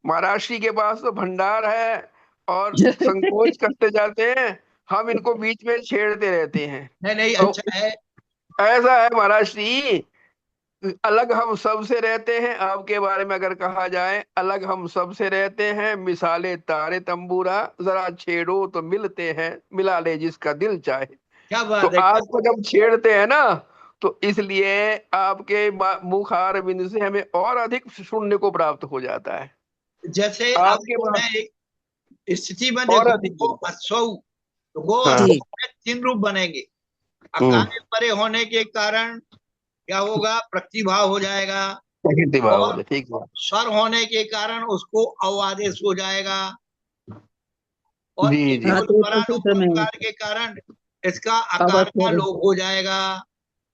महाराज जी के पास तो भंडार है और संकोच करते जाते हैं, हम इनको बीच में छेड़ते रहते हैं। नहीं नहीं, तो अच्छा है। ऐसा है महाराज जी, अलग हम सबसे रहते हैं। आपके बारे में अगर कहा जाए, अलग हम सबसे रहते हैं, मिसाले तारे तंबूरा, जरा छेड़ो तो मिलते हैं, मिला ले जिसका दिल चाहे। क्या तो बात है, क्या आपको जब छेड़ते हैं ना, तो इसलिए आपके मुखार बिंद से हमें और अधिक सुनने को प्राप्त हो जाता है। जैसे अब आपके जो पास है एक स्थिति में और देखो, अधिक गो मिलता अश्वौ, तो गो है। हाँ। जी। अश्वौ में 3 रूप बनेंगे। हम्म। अकार्य परे होने के कारण क्या होगा, प्रतिभाव हो जाएगा। प्रकृति भाव हो और जाए, ठीक है। स्वर होने के कारण उसको अवादेश हो जाएगा। और जी जी। हाँ, एक तो सूत्र में स्वरालोपकार के कारण इसका आकार का अवश्य। लोप हो जाएगा।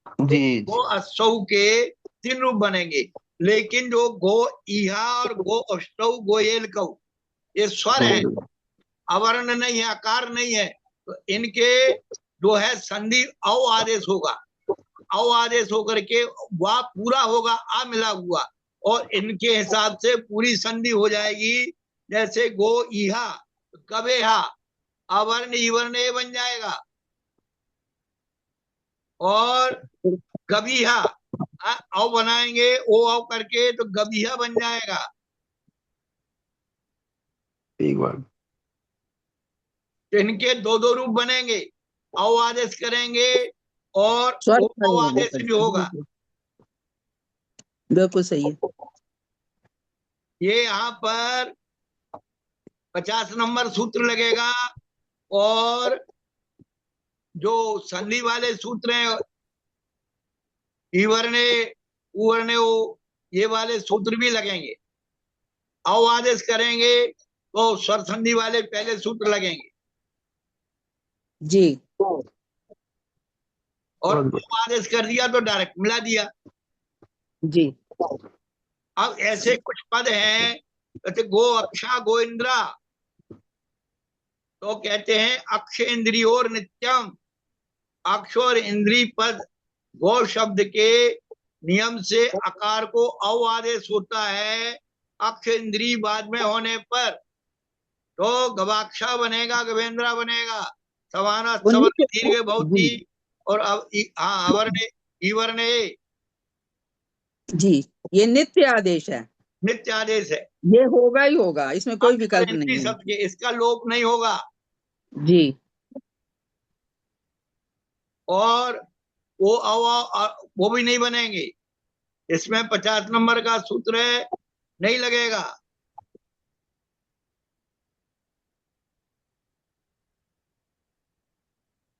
तो जी गो जी। अश्वौ के 3 रूप बनेंगे। लेकिन जो गो इहा और गो अष्टौ गोयल कौ, ये स्वर है, अवर्ण नहीं है, आकार नहीं है। तो इनके जो है संधि अव आदेश होगा। अव आदेश होकर के वह पूरा होगा आ मिला हुआ, और इनके हिसाब से पूरी संधि हो जाएगी। जैसे गो इहा, कबेहा, अवर्ण इवर्ण ए बन जाएगा। और गबीहा, अव बनाएंगे ओ अव करके तो गबीहा बन जाएगा। ठीक बात। तो इनके 2 रूप बनेंगे, अव आदेश करेंगे और स्वर ओ खड़े अव होने आदेश पर। भी होगा। बिल्कुल सही है। ये यहाँ पर 50 नंबर सूत्र लगेगा। और जो संधि वाले सूत्र हैं, ईवर्णे उवर्णे ये वाले सूत्र भी लगेंगे। अव आदेश करेंगे तो स्वर संधि वाले पहले सूत्र लगेंगे, जी। और अव आदेश कर दिया तो डायरेक्ट मिला दिया। जी। अब ऐसे कुछ पद हैं, जैसे गो अक्षा गो इंद्रा, तो कहते हैं अक्ष इंद्रियोर नित्यम। अक्ष और इंद्री पद गो शब्द के नियम से आकार को अव आदेश होता है। अक्ष इंद्री बाद में होने पर तो गवाक्षा बनेगा, गवेंद्रा बनेगा, सवाना उन्हीं सवन से। दीर्घ जी। भवती। और अब हाँ, अवर्ण ईवर्ण जी, ये नित्य आदेश है, नित्य आदेश है। ये होगा ही होगा, इसमें कोई अक्ष और विकल्प इंद्री नहीं है। शब्द के इसका लोप नहीं होगा। जी। और वो वो भी नहीं बनेंगे। इसमें 50 नंबर का सूत्र है, नहीं लगेगा।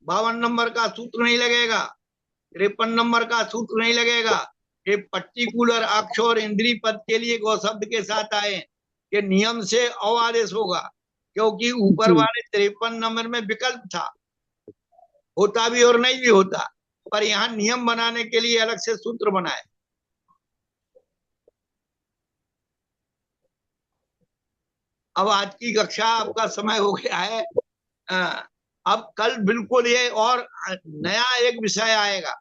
52 नंबर का सूत्र नहीं लगेगा। 53 नंबर का सूत्र नहीं लगेगा। ये पर्टिकुलर अक्ष और इंद्री पद के लिए गौ शब्द के साथ आए कि नियम से अव आदेश होगा, क्योंकि ऊपर जी। वाले 53 नंबर में विकल्प था, होता भी और नहीं भी होता, पर यहाँ नियम बनाने के लिए अलग से सूत्र बनाए। अब आज की कक्षा आपका समय हो गया है। अब कल बिल्कुल ये और नया एक विषय आएगा।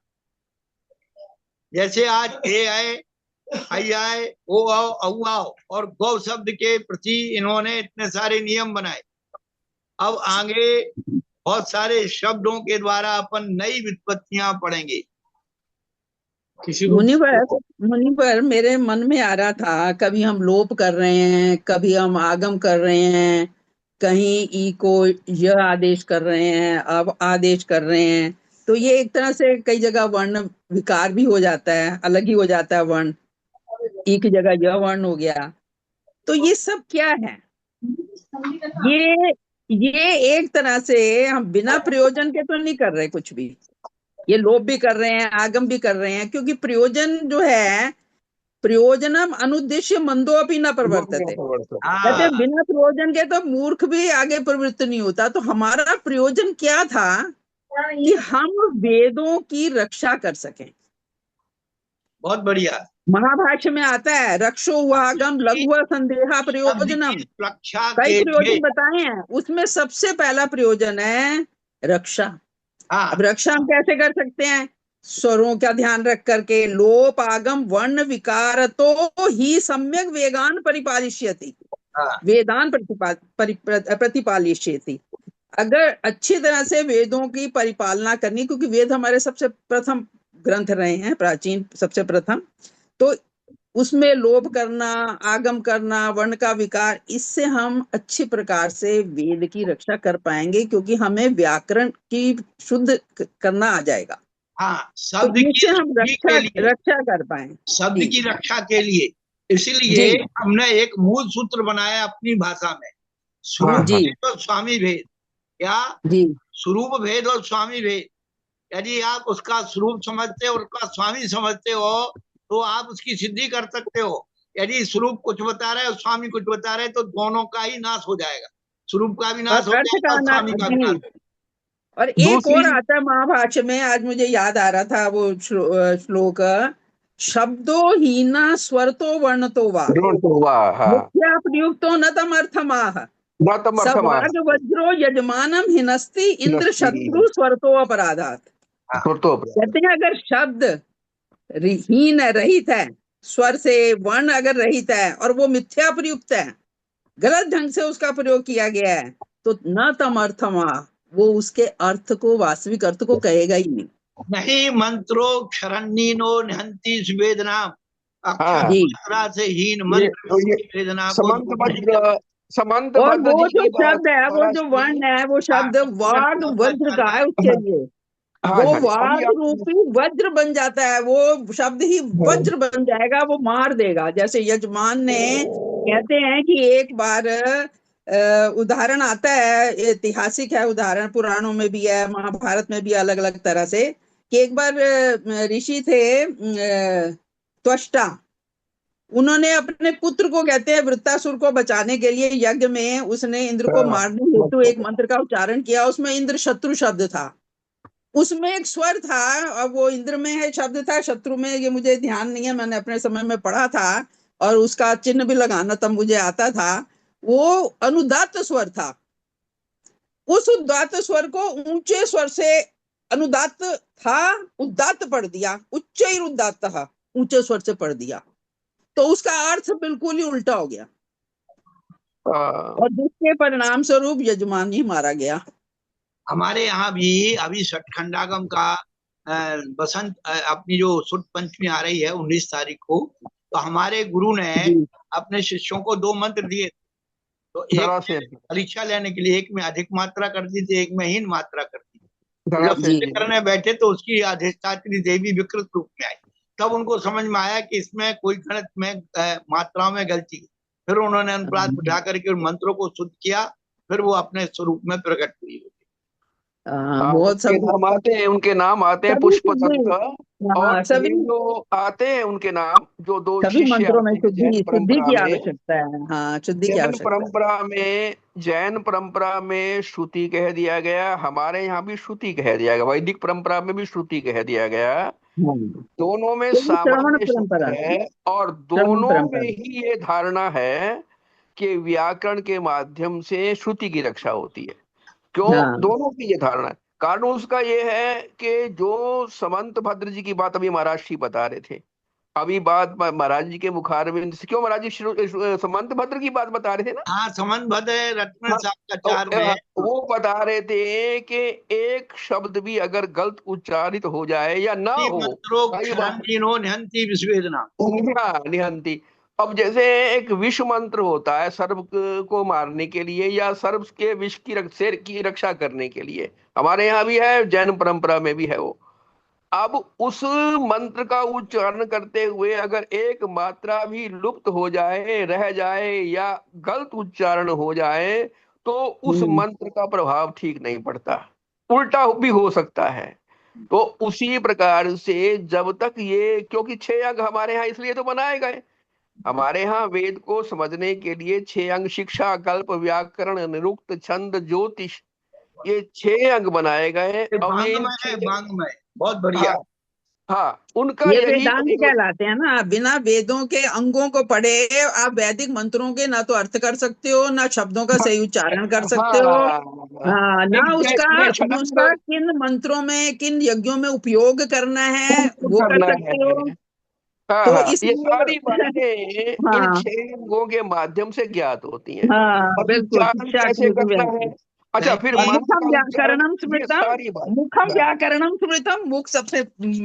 जैसे आज ए आए, आई आए, ओ आओ, औ आओ, और गौ शब्द के प्रति इन्होंने इतने सारे नियम बनाए। अब आगे बहुत सारे शब्दों के द्वारा अपन नई व्युत्पत्तियां पढ़ेंगे। किसी को मुनि पर मेरे मन में आ रहा था, कभी हम लोप कर रहे हैं, कभी हम आगम कर रहे हैं, कहीं ई को यह आदेश कर रहे हैं, अब आदेश कर रहे हैं। तो ये एक तरह से कई जगह वर्ण विकार भी हो जाता है, अलग ही हो जाता है वर्ण, ई की जगह यह वर्ण हो गया। तो ये सब क्या है? ये ये एक तरह से हम बिना प्रयोजन के तो नहीं कर रहे कुछ भी। ये लोप भी कर रहे हैं, आगम भी कर रहे हैं, क्योंकि प्रयोजन जो है, प्रयोजनम अनुद्देश्य मंदो अपनी न प्रवर्तते। कहते हाँ, हैं बिना प्रयोजन के तो मूर्ख भी आगे प्रवृत्त नहीं होता। तो हमारा प्रयोजन क्या था कि हम वेदों की रक्षा कर सकें। बहुत बढ़िया। महाभाष्य में आता है रक्षो वागम लघु संदेहा शब्द प्रयोजनम, की सुरक्षा कई के लिए। प्रयोजन बताए हैं, उसमें सबसे पहला प्रयोजन है रक्षा। हाँ अब रक्षा हम कैसे कर सकते हैं? स्वरों का ध्यान रख करके, लोप आगम वर्ण विकार तो ही सम्यक वेगान परिपालिष्यति, हाँ वेदान प्रतिपालिष्यति। अगर अच्छी तरह से वेदों की परिपालना करनी, क्योंकि वेद हमारे सबसे प्रथम ग्रंथ रहे हैं, प्राचीन सबसे प्रथम, तो उसमें लोभ करना, आगम करना, वर्ण का विकार, इससे हम अच्छी प्रकार से वेद की रक्षा कर पाएंगे, क्योंकि हमें व्याकरण की शुद्ध करना आ जाएगा। हाँ, तो शब्द की इससे हम शुद्धि रक्षा के लिए, रक्षा कर पाए। शब्द जी की रक्षा के लिए, इसलिए जी हमने एक मूल सूत्र बनाया अपनी भाषा में, हाँ स्वरूप हाँ जी भेद और स्वामी भेद। क्या? जी स्वरूप भेद और स्वामी भेद। यदि आप उसका स्वरूप समझते हो और उसका स्वामी समझते हो तो आप उसकी सिद्धि कर सकते हो। यदि स्वरूप कुछ बता रहे और स्वामी कुछ बता रहे तो दोनों का ही नाश हो जाएगा, स्वरूप का भी और नाश हो अर्थ जाएगा का और ना स्वामी का भी नाश जी। हो जाएगा। और एक और दूसरी आता है महाभाष्य में, आज मुझे याद आ रहा था वो श्लोक, शब्दो हीना स्वरतो वर्णतो वा वाह, हाँ, मिथ्या प्रयुक्तो न तमर्थमाह, न तमर्थमा सवाग वज्रो यजमानम हिनस्ति इंद्र हिनस्ति शत्रु स्वरतो अपराधात। हाँ, तो कहते हैं अगर शब्द हीन है, रहित है, स्वर से वर्ण अगर रहित है और वो मिथ्या प्रयुक्त है, गलत ढंग से उसका प्रयोग किया गया है, तो न तम अर्थमा, वो उसके अर्थ को, वास्तविक अर्थ को कहेगा ही नहीं। नहीं मंत्रो क्षरण्यनो निहंति वेदना, अक्षर हाँ, जी। मात्रा से हीन ये मंत्र तो ये वेदना को समंत दूर नहीं कर। भद्र, समंत और भद्र वो जी जो की बात शब्द है, वो महाराज जो की। वर्ण है, वो हाँ, शब्द वाग वज्र का है उसके लिए। हाँ वो हाँ, अभी वाग आप रूपी वज्र बन जाता है, वो शब्द ही वज्र बन जाएगा, वो मार देगा। जैसे यजमान ने, कहते हैं कि एक बार उदाहरण आता है, ऐतिहासिक है उदाहरण, पुराणों में भी है, महाभारत में भी अलग अलग तरह से, कि एक बार ऋषि थे त्वष्टा, उन्होंने अपने पुत्र को, कहते हैं वृत्तासुर को बचाने के लिए यज्ञ में उसने इंद्र को मारने हेतु एक मंत्र का उच्चारण किया, उसमें इंद्र शत्रु शब्द था, उसमें एक स्वर था। अब वो इंद्र में है शब्द था, शत्रु में ये मुझे ध्यान नहीं है, मैंने अपने समय में पढ़ा था और उसका चिन्ह भी लगाना तब मुझे आता था। वो अनुदात्त स्वर था, उस उदात्त स्वर को ऊंचे स्वर से, अनुदात्त था, उदात्त पढ़ दिया, उच्च उदात्त, ऊंचे स्वर से पढ़ दिया, तो उसका अर्थ बिल्कुल ही उल्टा हो गया, और जिसके परिणाम स्वरूप यजमान ही मारा गया। हमारे यहाँ भी अभी सठखंडागम का बसंत, अपनी जो सुट पंचमी आ रही है 19 तारीख को, तो हमारे गुरु ने जी अपने शिष्यों को 2 मंत्र दिए। तो एक धरा से परीक्षा लेने के लिए, एक में अधिक मात्रा कर दी थी, एक में हीन मात्रा कर दी। तो धरा जब से जी करने बैठे तो उसकी अधिष्ठात्री देवी विकृत रूप में आई। तब उनको समझ में आया कि इसमें कोई गणित में मात्राओं में गलती है। फिर उन्होंने अनुप्रास बिठा करके उन मंत्रों को शुद्ध किया, फिर वो अपने स्वरूप में प्रकट हुई। बहुत सब उनके नाम आते हैं सभी पुष्प चीजें, दत्त। और हाँ ये सभी जो आते हैं उनके नाम, जो दो सभी शिष्य मंत्रों में आते हैं जैन शुद्धि शुद्धि परंपरा की में, आवश्यकता है, हाँ शुद्धि की जैन आवश्यकता है। परंपरा में, जैन परंपरा में श्रुति कह दिया गया, हमारे यहाँ भी श्रुति कह दिया गया, वैदिक परंपरा में भी श्रुति कह दिया गया। हाँ, दोनों में ये भी श्रवण सामंजस्य परंपरा, है, और श्रवण दोनों में परंपरा। ही ये धारणा है कि व्याकरण के माध्यम से श्रुति की रक्षा होती है। क्यों हाँ दोनों की ये धारणा है? कारण उसका ये है कि जो समंत भद्र जी की बात अभी महाराज जी बता रहे थे, अभी बात महाराज जी के मुखारविंद से, क्यों महाराज जी समंत भद्र की बात बता रहे थे ना? हाँ, संबंध भद्र रत्न हाँ, साक्षाचार में। वो बता रहे थे कि एक शब्द भी अगर गलत उच्चारित हो जाए या ना हो, कई बार मंत्रोक्षरण्यनो निहंति विश्वेदना। निहंती। अब जैसे एक विष मंत्र होता है सर्प को मारने के लिए या सर्प के विष की शेर की रक्षा करने के लिए, हमारे यहाँ भी है, जैन परंपरा में भी है वो। अब उस मंत्र का उच्चारण करते हुए अगर एक मात्रा भी लुप्त हो जाए, रह जाए या गलत उच्चारण हो जाए, तो उस हम्म, मंत्र का प्रभाव ठीक नहीं पड़ता, उल्टा भी हो सकता है। तो उसी प्रकार से जब तक ये, क्योंकि 6 अंग हमारे यहाँ इसलिए तो बनाए गए, हमारे यहाँ वेद को समझने के लिए 6 अंग, शिक्षा, कल्प, व्याकरण, निरुक्त, छंद, ज्योतिष, ये 6 अंग बनाए गए। ये अब ये बांग्मय है, बांग्मय बहुत बढ़िया। हाँ, हाँ, उनका ये यही वेदांत प्रयोग। कहलाते हैं ना। बिना वेदों के अंगों को पढ़े आप वैदिक मंत्रों के ना तो अर्थ कर सकते हो, ना शब्दों का हाँ सही उच्चारण कर सकते हो। हाँ, हाँ, ना जैसे उसका षडांग किन मंत्रों में, किन यज्ञों में उपयोग करना है वो कर करना सकते है। हो। हाँ तो हाँ, ये इसलिए सारी बातें इन हाँ 6 अंगों के माध्यम से ज्ञात होती हैं। हाँ, और बिल्कुल, उच्चारण शिक्षा कैसे की करना है? व्याख्या। अच्छा, बहन फिर जी, मंत्र मुखम का उच्चारण, व्याकरणम ये स्मृतम, सारी बात। मुखम हाँ। व्याकरणम स्मृतम।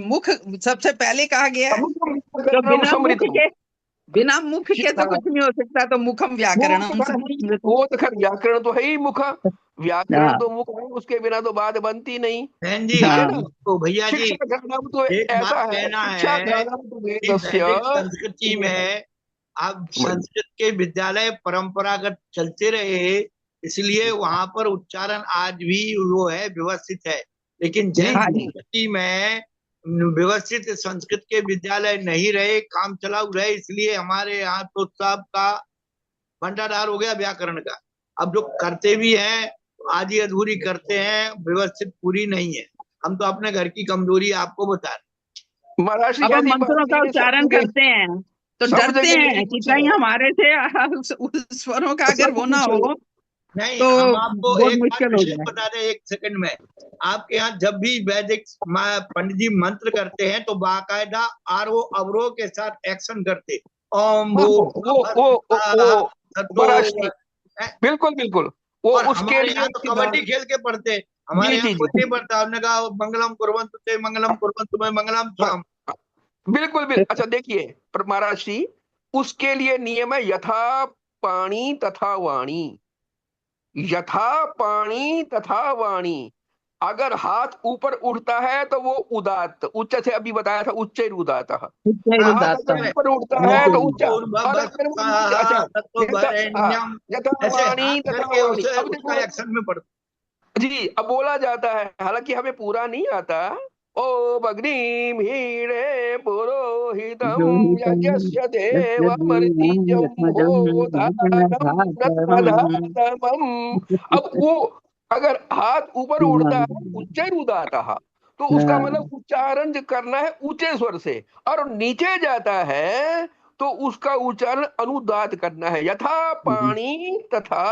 मुख सबसे पहले कहा गया है। अमुकम तो व्याकरणम बिना मुख समृतम। के, बिना मुख के तो हाँ, कुछ नहीं हो सकता। तो मुखम वो तो व्याकरणम खैर स्मृतम। वो तो खैर व्याकरण तो है ही मुख। व्याकरण हाँ तो मुख है, उसके बिना तो बात बनती नहीं। बहन जी, ठीक है हाँ ना? आपको भैया जी शिक्षा ग्रहणम तो एक बात ऐसा है, कहना शिक्षा है ग्रहणम तो कि वेदस्य। वैदिक संस्कृति में अब संस्कृत के विद्यालय परंपरागत चलते रहे, इसलिए वहां पर उच्चारण आज भी वो है, व्यवस्थित है। लेकिन जी जैन हाँ जी। जी। संस्कृति में व्यवस्थित संस्कृत के विद्यालय नहीं रहे, काम चलाऊ रहे, इसलिए हमारे यहाँ तो सबका भंडार हो गया व्याकरण का। अब जो करते भी हैं तो आधी अधूरी करते हैं, व्यवस्थित पूरी नहीं है। हम तो अपने घर की कमजोरी आपको बता रहे महाराज जी अब हम ऐसी बात मंत्रों का नहीं है, सब उच्चारण जगह, करते हैं तो सब डरते जगह हैं यही कि कुछ कहीं है। हमारे से उस स्वरों का अगर सब वो ना कुछ है। हो नहीं, तो हम आपको बहुत एक बात मुश्किल हो विशेष जाए। बता दें, एक सेकंड में। आपके यहाँ जब भी वैदिक पंडित जी मंत्र करते हैं तो बाकायदा आरोह अवरोह के साथ एक्शन करते। ओम हाँ, भू वो सतो, महाराज जी, बिल्कुल बिल्कुल, वो और उसके हमारे लिए यहाँ तो कबड्डी सिद्धांत। खेल के पढ़ते हैं। जी हमारे यहाँ जी जी। कोई नहीं पढ़ता, हमने कहा मंगलम कुर्वन्तु ते मंगलम कुर्वन्तु में मंगलम हाँ, स्वाम। बिल्कुल बिल्कुल। अच्छा देखिए, महाराज जी, उसके लिए नियम है यथा पाणी तथा वाणी। यथा पाणी तथा वाणी। अगर हाथ ऊपर उठता है तो वो उदात्त, उच्च से अभी बताया था, उच्च उदात। हाँ, हाथ उदात्त अगर है। ऊपर उठता है तो बिल्कुल। ऊंचा। और अगर वो नीचे, अच्छा, तत्व यथा, हाँ, वरेण्यम, यथा ऐसे वाणी हाथ तथा करके वाणी। उसे अब उसका देखो एक्शन में पढ़ते। जी, अब बोला जाता है, हालांकि हमें पूरा नहीं आता। ओ अग्निम हीणे पुरोहितम रोहितम यज्ञस्य यस्य देवं देवमर्तिजं यत्मजं होतारं यज्ञभागवम्। नत्मधातमम्। अब वो अगर हाथ ऊपर उड़ता है उच्च उदाता, तो उसका मतलब उच्चारण जो करना है ऊंचे स्वर से। और नीचे जाता है तो उसका उच्चारण अनुदात करना है। यथा पाणी तथा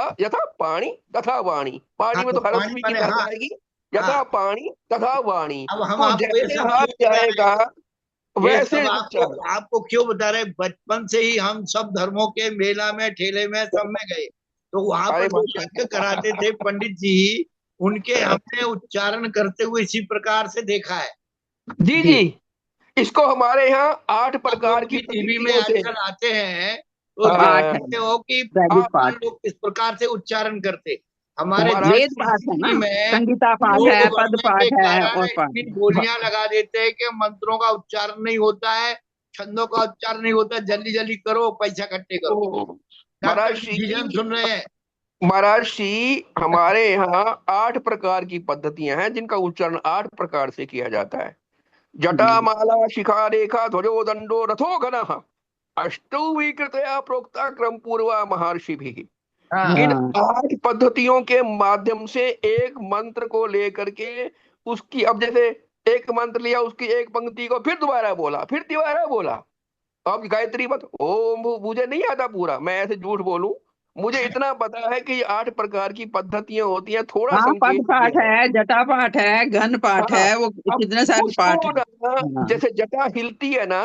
वाणी। हाँ, पाणी में तो तो पानी हरस्वी की माने बात हाँ। आएगी। हाँ, यथा पाणी तथा वाणी। अब हम तो आपको ये जैसे सब हाथ क्यों बता रहे हैं? जाएगा ये सब वैसे आपको उच्चारण। आपको क्यों बता रहे हैं? बचपन से ही हम सब धर्मों के मेला में, ठेले में, सब में गए, तो वहां अरे पर जो यज्ञ कराते माशाल्लाह। थे पंडित जी, उनके हमने उच्चारण करते हुए इसी प्रकार से देखा है। जी जी। जी, इसको हमारे यहाँ 8 प्रकार लोग की भी टीवी में पद्धतियों से। आजकल आते हैं तो पाठ है, देखते हो कि वैदिक आप पाठ। लोग किस प्रकार से उच्चारण करते। हमारे महाराज वेद जी, पाठ है ना, संस्कृति में संगीता पाठ है, लोग पद बढ़ने के पाठ है कारण और पाठ इतनी है। बोलियां लगा देते हैं कि मंत्रों का उच्चारण नहीं होता है, छंदों का उच्चारण नहीं होता। जल्दी जल्दी करो, पैसा इकट्ठे करो। तो डॉक्टर महाराज डिसीजन जी, सुन रहे हैं। हमारे यहाँ 8 प्रकार की पद्धतियां हैं जिनका उच्चारण 8 प्रकार से किया जाता है। जटामाला शिखा रेखा ध्वजो दंडो रथो घनः अष्टौ विकृतया प्रोक्ता क्रम पूर्वा महर्षि भी। हाँ, इन हाँ 8 पद्धतियों के माध्यम से एक मंत्र को लेकर के उसकी, अब जैसे एक मंत्र लिया, उसकी एक पंक्ति को फिर दोबारा बोला, फिर दोबारा बोला। अब गायत्री मत ओम, मुझे नहीं आता पूरा, मैं ऐसे झूठ बोलूं। मुझे इतना पता है कि ये 8 प्रकार की पद्धतियां होती हैं, थोड़ा हाँ, पद संकेत ये पाठ है। है, जटा पाठ है, घन पाठ हाँ, है, वो अब कितने सारे पाठ उसको हैं। ना, हाँ जैसे जटा हिलती है ना,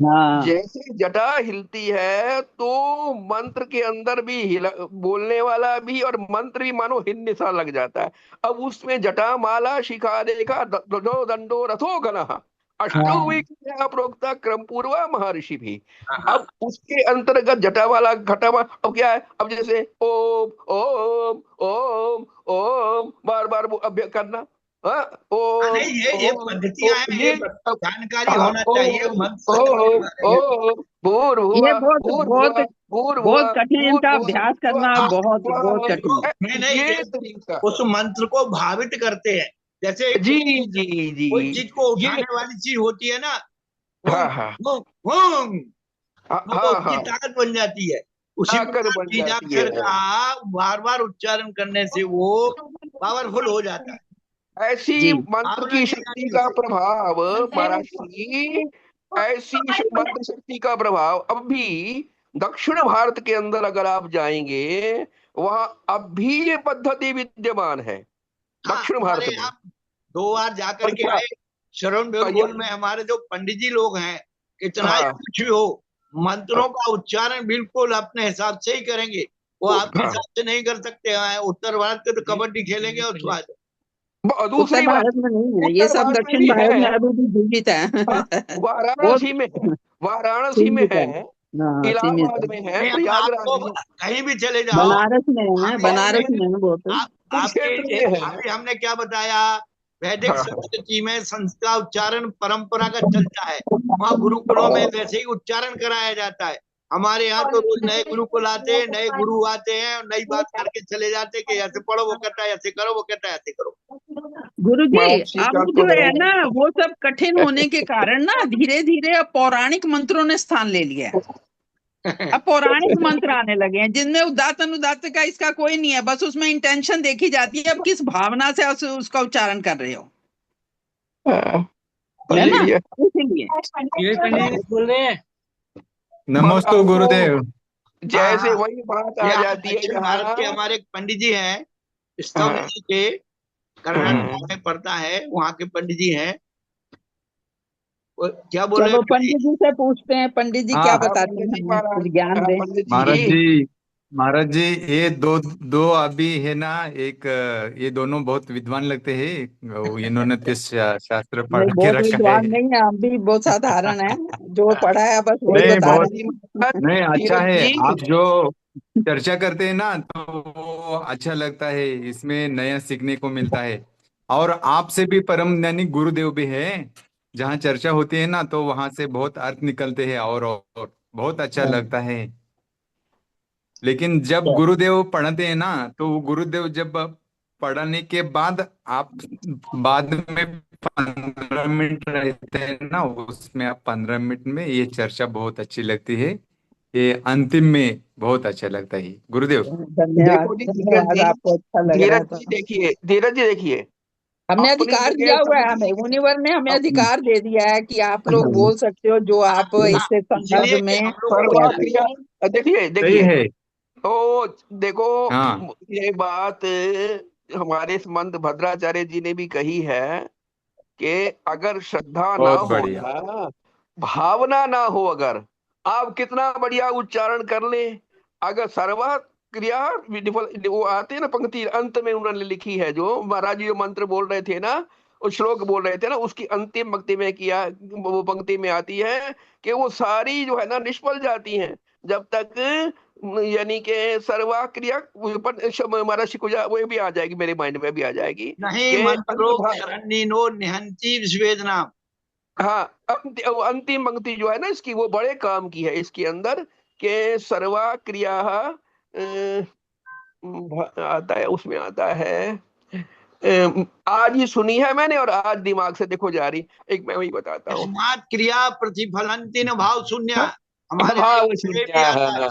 हाँ जैसे जटा हिलती है तो मंत्र के अंदर भी हिला, बोलने वाला भी और मंत्र भी मानो हिलने सा लग जाता है। अब उसमें जटा माला शिखा रेखा ध्वजो दंडो रथो घनः अष्टौ हाँ विकृतया प्रोक्ता क्रम पूर्वा महर्षि भी। हाँ, हाँ। अब उसके अंतर्गत जटा वाला घटा वाला, अब क्या है, अब जैसे ओम ओम ओम ओम बार बार करना। हाँ, ओम नहीं, ये ओम पद्धतियां ओम, हैं, ये ये अब, जानकारी हाँ, होना चाहिए ओम मंत्र शब्द के ओम बारे में। ओम ये भूर्भुवः बहुत बहुत भूर्भुवः बहुत भूर्भुवः कठिन, इनका भूर्भुवः अभ्यास करना स्वः बहुत बहुत स्वः। कठिन है। नहीं नहीं, ये ये तरीका। उस मंत्र को भावित करते हैं। जैसे जी जी जी। कोई चीज को ये, उठाने वाली चीज होती है ना, हाँ बूम हाँ बूम बूम, हाँ तो वो हाँ उसकी हाँ, ताकत बन जाती है। उसी ताकत प्रकार बन जाती बीजाक्षर है। का बार बार उच्चारण करने से वो पावरफुल हो जाता है। ऐसी जी मंत्र भावना की नहीं शक्ति आनी का चाहिए। प्रभाव महाराज जी, ऐसी मंत्र शक्ति का प्रभाव अब भी दक्षिण भारत के अंदर अगर आप जाएंगे, वहां अब भी ये पद्धति विद्यमान है हाँ, दक्षिण हमारे भारत में। यहाँ 2 बार जा और करके क्या आए। श्रवण बेलगोल में हमारे जो पंडित जी लोग हैं, कितना ही हाँ कुछ भी हो, मंत्रों का उच्चारण बिल्कुल अपने हिसाब से ही करेंगे। वो आपके हाँ हिसाब से नहीं कर सकते हैं। उत्तर भारत के तो कबड्डी खेलेंगे और स्वाद। उत्तर दूसरी बात, भारत में नहीं है ये उत्तर सब, भारत में दक्षिण भी भारत में है। अभी भी जीवित हाँ, है। बहुत वाराणसी में है, वाराणसी में सीमित है, है। हाँ सीमित इलाहाबाद है। में है, नहीं, अब प्रयागराज आपको में, कहीं भी चले जाओ, बनारस में है, अभी बनारस हमने में है बहुत। आप आपके कुरुक्षेत्र लिए में है। अभी हमने क्या बताया। वैदिक हाँ संस्कृति में संस्कृत का उच्चारण परंपरागत चलता है। वहाँ गुरुकुलों में वैसे ही उच्चारण कराया जाता है। हमारे यहाँ तो रोज नए गुरुकुल आते हैं, नए गुरु आते हैं और नई बात करके चले जाते हैं कि ऐसे पढ़ो, वो कहता है ऐसे करो, वो कहता है ऐसे करो। गुरुजी, महर्षि का अब तो जो है ना वो सब कठिन होने के कारण ना धीरे धीरे अब पौराणिक मंत्रों ने स्थान ले लिया है। अब पौराणिक मंत्र आने लगे हैं जिनमें उदात्त अनुदात्त का इसका कोई नहीं है, बस उसमें इंटेंशन देखी जाती है, अब किस भावना से उसका उच्चारण कर रहे हो, है ना, ये इसीलिए। ये पंडित बोल रहे हैं। अब नमस्ते वो गुरुदेव। हाँ जैसे हाँ, वही बात ये आ हम जाती है दक्षिण भारत के जहाँ हमारे एक पंडित जी हैं, स्तंभ हाँ, जी के, हाँ, कर्नाटक में पड़ता है, वहाँ के पंडित जी हैं। क्या बोल रहे चलो हैं जी? पंडित जी से पूछते हैं, पंडित जी क्या हाँ बताते पंडित हैं जी हमें, महाराज, कुछ ज्ञान दें। पंडित महाराज जी। जी, महाराज जी, ये दो दो अभी है ना, एक ये दोनों बहुत विद्वान लगते हैं। इन्होंने तो शास्त्र नहीं, पढ़ के बहुत रखा है। विद्वान नहीं है, हम भी बहुत साधारण है, जो पढ़ा है बस वही नहीं, बता बहुत रहे महाराज, हैं। नहीं, अच्छा धीरज है। जी, आप जो चर्चा करते हैं ना, तो वो अच्छा लगता है। इसमें नया सीखने को मिलता है। और आपसे भी परम यानी गुरुदेव भी है। जहाँ चर्चा होती है ना, तो वहां से बहुत अर्थ निकलते हैं और बहुत अच्छा लगता है। लेकिन जब गुरुदेव पढ़ाते हैं ना, तो वो गुरुदेव जब पढ़ाने के बाद आप बाद में 15 मिनट रहते हैं ना, उसमें आप 15 मिनट में ये चर्चा बहुत अच्छी लगती है। ये अंतिम में बहुत अच्छा लगता है गुरुदेव। धन्यवाद देखो जी धीरज धन्यवाद, जी, आपको अच्छा लग रहा धीरज है जी तो। देखिए, धीरज जी देखिए, हमने अपनी अधिकार जगह दिया हुआ है, हमें सभी मुनिवर ने हमें अपनी अधिकार दे दिया है कि आप लोग बोल सकते हो जो हाँ आप हाँ, इससे संदर्भ इसीलिए कि में हम लोगों को कह सर्वा सकते क्रिया, देखिए सही देखिए, है। तो देखो, हाँ, ये बात हमारे संत भद्राचार्य जी ने भी कही है कि अगर श्रद्धा ना बहुत हो बढ़िया। ना, भावना ना हो, अगर आप कितना बढ़िया उच्चारण कर ले, अगर सर्वा क्रिया विफल, वो आते हैं ना पंक्ति अंत में उन्होंने लिखी है, जो महाराज जी जो मंत्र बोल रहे थे ना, उस श्लोक बोल रहे थे ना, उसकी अंतिम पंक्ति में किया, वो पंक्ति में आती है कि वो सारी जो है ना निष्फल जाती हैं जब तक, यानी कि सर्वा क्रिया हमारा शिकुजा, वो भी आ जाएगी, मेरे माइंड में भी आ जाएगी नहीं, कि मंत्रो शरण्यनो निहंति विश्वेदनाम। हाँ, अंतिम पंक्ति जो है ना इसकी, वो बड़े काम की है इसके अंदर, के सर्वा क्रिया आता है, उसमें आता है, आज ही सुनी है मैंने और आज दिमाग से देखो जा रही, एक मैं वही बताता हूँ। तस्मात् क्रिया प्रतिफलंति न भाव शून्य। हाँ, हमारे भाव में भी शून्य, आता है।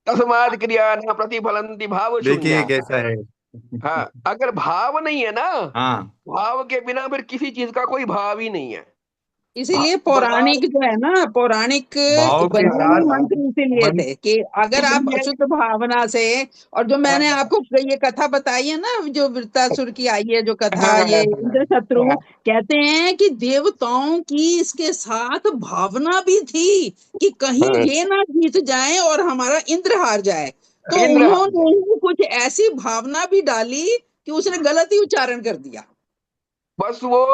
तस्मात् क्रिया न प्रतिफलंति भाव देखिए शून्य। कैसा है। हाँ, अगर भाव नहीं है ना, हाँ, भाव के बिना फिर किसी चीज का कोई भाव ही नहीं है। इसीलिए बगैर पौराणिक जो है ना, पौराणिक भाव के बने ही साथ मंत्र इसीलिए मन। थे कि अगर आप इसलिए अशुद्ध भावना से, और जो मैंने आपको ये कथा बताई है ना, जो वृत्तासुर की आई है जो कथा, ये इंद्र शत्रु कहते हैं कि देवताओं की इसके साथ भावना भी थी कि कहीं ये ना जीत जाए और हमारा इंद्र हार जाए, तो इंद्र हार उन्होंने जाए, ही कुछ ऐसी भावना भी डाली कि उसने गलत ही उच्चारण कर दिया। बस वो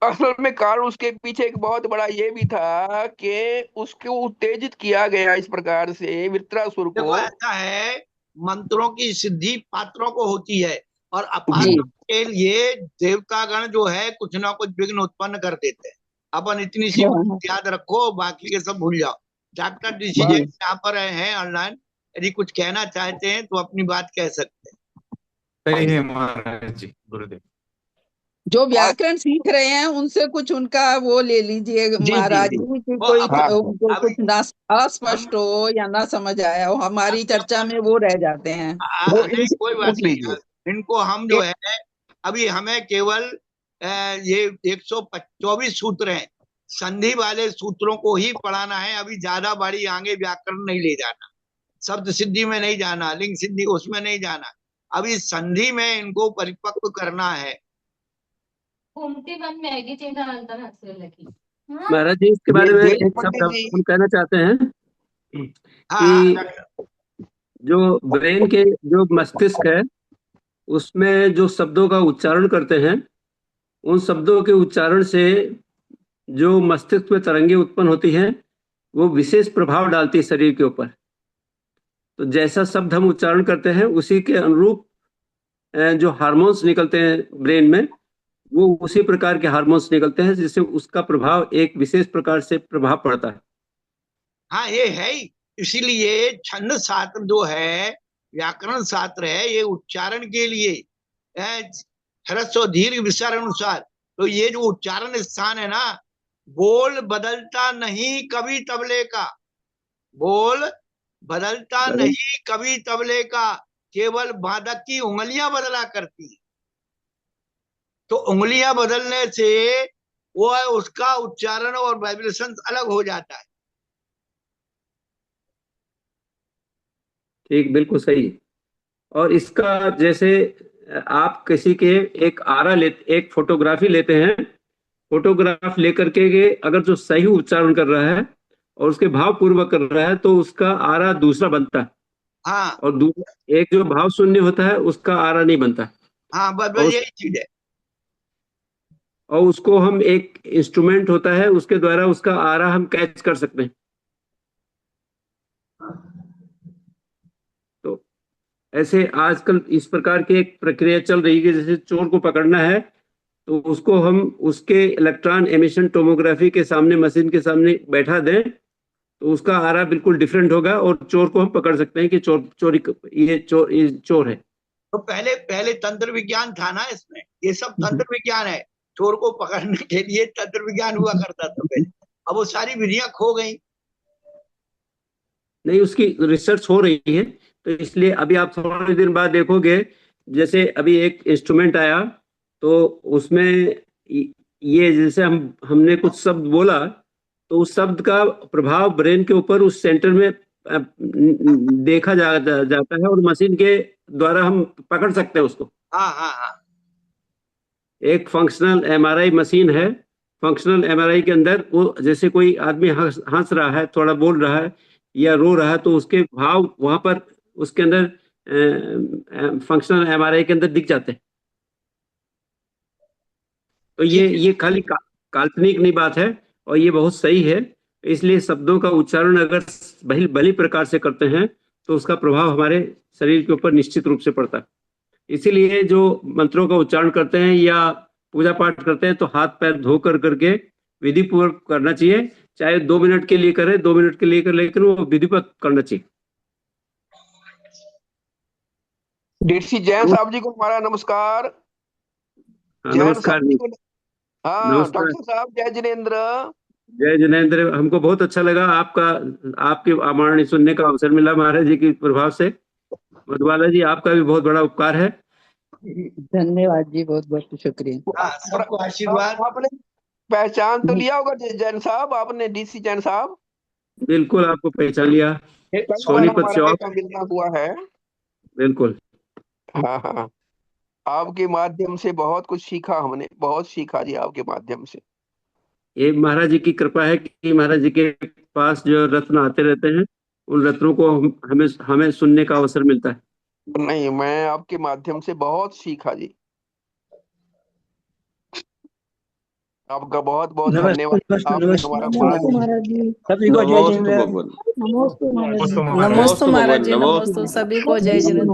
असल में कारण उसके पीछे एक बहुत बड़ा ये भी था कि उसको उत्तेजित किया गया इस प्रकार से वृत्रासुर को। देखो ऐसा है, मंत्रों की सिद्धि पात्रों को होती है और जी अपात्रों के लिए देवतागण जो है कुछ ना कुछ विघ्न उत्पन्न कर देते हैं। अपन इतनी सी बात याद रखो, बाकी के सब भूल जाओ। डॉक्टर डीसी जी, जैन यहाँ पर हैं ऑनलाइन, यदि कुछ कहना चाहते हैं तो अपनी बात कह सकते हैं। सही है महाराज जी, गुरुदेव। जो और व्याकरण सीख रहे हैं उनसे कुछ उनका वो ले लीजिए जी जी महाराज जी, जी, कि वो कोई अब हाँ उनको अभी कुछ ना हम अस्पष्ट हो या ना समझ आया हो, हमारी अभी चर्चा अपन में वो रह जाते हैं। वो नहीं, कोई बात पूछ लीजिए नहीं। इनको हम जो है, अभी हमें केवल ये 124 सूत्र हैं, संधि वाले सूत्रों को ही पढ़ाना है। अभी ज्यादा बड़ी आगे व्याकरण नहीं ले जाना, शब्द सिद्धि में नहीं जाना, लिंग सिद्धि उसमें नहीं जाना, अभी संधि में इनको परिपक्व करना है। महाराज जी, इसके बारे में एक शब्द हम कहना चाहते हैं कि जो ब्रेन के जो मस्तिष्क है उसमें जो शब्दों का उच्चारण करते हैं, उन शब्दों के उच्चारण से जो मस्तिष्क में तरंगे उत्पन्न होती हैं वो विशेष प्रभाव डालती है शरीर के ऊपर। तो जैसा शब्द हम उच्चारण करते हैं उसी के अनुरूप जो हार्मोन्स निकलते हैं ब्रेन में, वो उसी प्रकार के हार्मोन्स निकलते हैं जिससे उसका प्रभाव एक विशेष प्रकार से प्रभाव पड़ता है। हाँ, ये है ही। इसीलिए छंद शास्त्र जो है, व्याकरण शास्त्र है, ये उच्चारण के लिए ह्रस्व दीर्घ विसर्ग अनुसार। तो ये जो उच्चारण स्थान है ना, बोल बदलता नहीं कभी तबले का, बोल बदलता नहीं कभी तबले का, केवल बाधक की उंगलियां बदला करती है। तो उंगलियां बदलने से वो उसका उच्चारण और वाइब्रेशन अलग हो जाता है। ठीक, बिल्कुल सही। और इसका जैसे आप किसी के एक फोटोग्राफी लेते हैं, फोटोग्राफ लेकर के अगर जो सही उच्चारण कर रहा है और उसके भाव पूर्वक कर रहा है तो उसका आरा दूसरा बनता है। हाँ, और एक जो भाव शून्य होता है उसका आरा नहीं बनता। हाँ, बस यही चीज है। और उसको हम एक इंस्ट्रूमेंट होता है उसके द्वारा उसका आरा हम कैच कर सकते हैं। तो ऐसे आजकल इस प्रकार की एक प्रक्रिया चल रही है, जैसे चोर को पकड़ना है तो उसको हम उसके इलेक्ट्रॉन एमिशन टोमोग्राफी के सामने, मशीन के सामने बैठा दें तो उसका आरा बिल्कुल डिफरेंट होगा और चोर को हम पकड़ सकते हैं कि ये चोर है। तो पहले तंत्र विज्ञान था ना, इसमें ये सब तंत्र विज्ञान है। चोर को पकड़ने के लिए तंत्र विज्ञान हुआ करता था पहले, अब वो सारी विधियां खो गई। नहीं, उसकी रिसर्च हो रही है। तो इसलिए अभी आप थोड़े दिन बाद देखोगे, जैसे अभी एक इंस्ट्रूमेंट आया तो उसमें ये जैसे हमने कुछ शब्द बोला तो उस शब्द का प्रभाव ब्रेन के ऊपर उस सेंटर में देखा जाता है और मशीन के द्वारा हम पकड़ सकते हैं उसको। हाँ, हाँ, हाँ। एक फंक्शनल एमआरआई मशीन है। फंक्शनल एमआरआई के अंदर वो जैसे कोई आदमी हंस रहा है, थोड़ा बोल रहा है या रो रहा है तो उसके भाव वहां पर उसके अंदर फंक्शनल एमआरआई के अंदर दिख जाते हैं। तो ये खाली काल्पनिक नहीं बात है और ये बहुत सही है। इसलिए शब्दों का उच्चारण अगर भली प्रकार से करते हैं तो उसका प्रभाव हमारे शरीर के ऊपर निश्चित रूप से पड़ता है। इसीलिए जो मंत्रों का उच्चारण करते हैं या पूजा पाठ करते हैं तो हाथ पैर धो करके विधि पूर्वक करना चाहिए, चाहे 2 मिनट के लिए करे, 2 मिनट के लिए करे, लेकिन वो विधिवत करना चाहिए। डीसी जैन साहब जी को हमारा नमस्कार। नमस्कार जी। हाँ, डॉक्टर साहब जय जिनेंद्र। जय जिनेंद्र। हमको बहुत अच्छा लगा आपकी वाणी सुनने का अवसर मिला महाराज जी के प्रभाव से। मधुबाला जी, आपका भी बहुत बड़ा उपकार है। धन्यवाद जी, बहुत बहुत शुक्रिया। सबको आशीर्वाद। आपने पहचान तो लिया होगा जैन साहब, आपने डीसी जैन साहब? बिल्कुल, आपको पहचान लिया। सोनीपत से मिलना हुआ है। बिल्कुल। हाँ, हाँ, आपके माध्यम से बहुत कुछ सीखा, हमने बहुत सीखा जी आपके माध्यम से। ये महाराज जी की कृपा है कि महाराज जी के पास जो रत्न आते रहते हैं उन रत्नों को हमें सुनने का अवसर मिलता है। नहीं, मैं आपके माध्यम से बहुत सीखा जी। आपका बहुत बहुत धन्यवाद। आपने हमारा सभी को जय जिनेंद्र। नमोस्तु महाराज जी, नमोस्तु सभी को जय जिनेंद्र।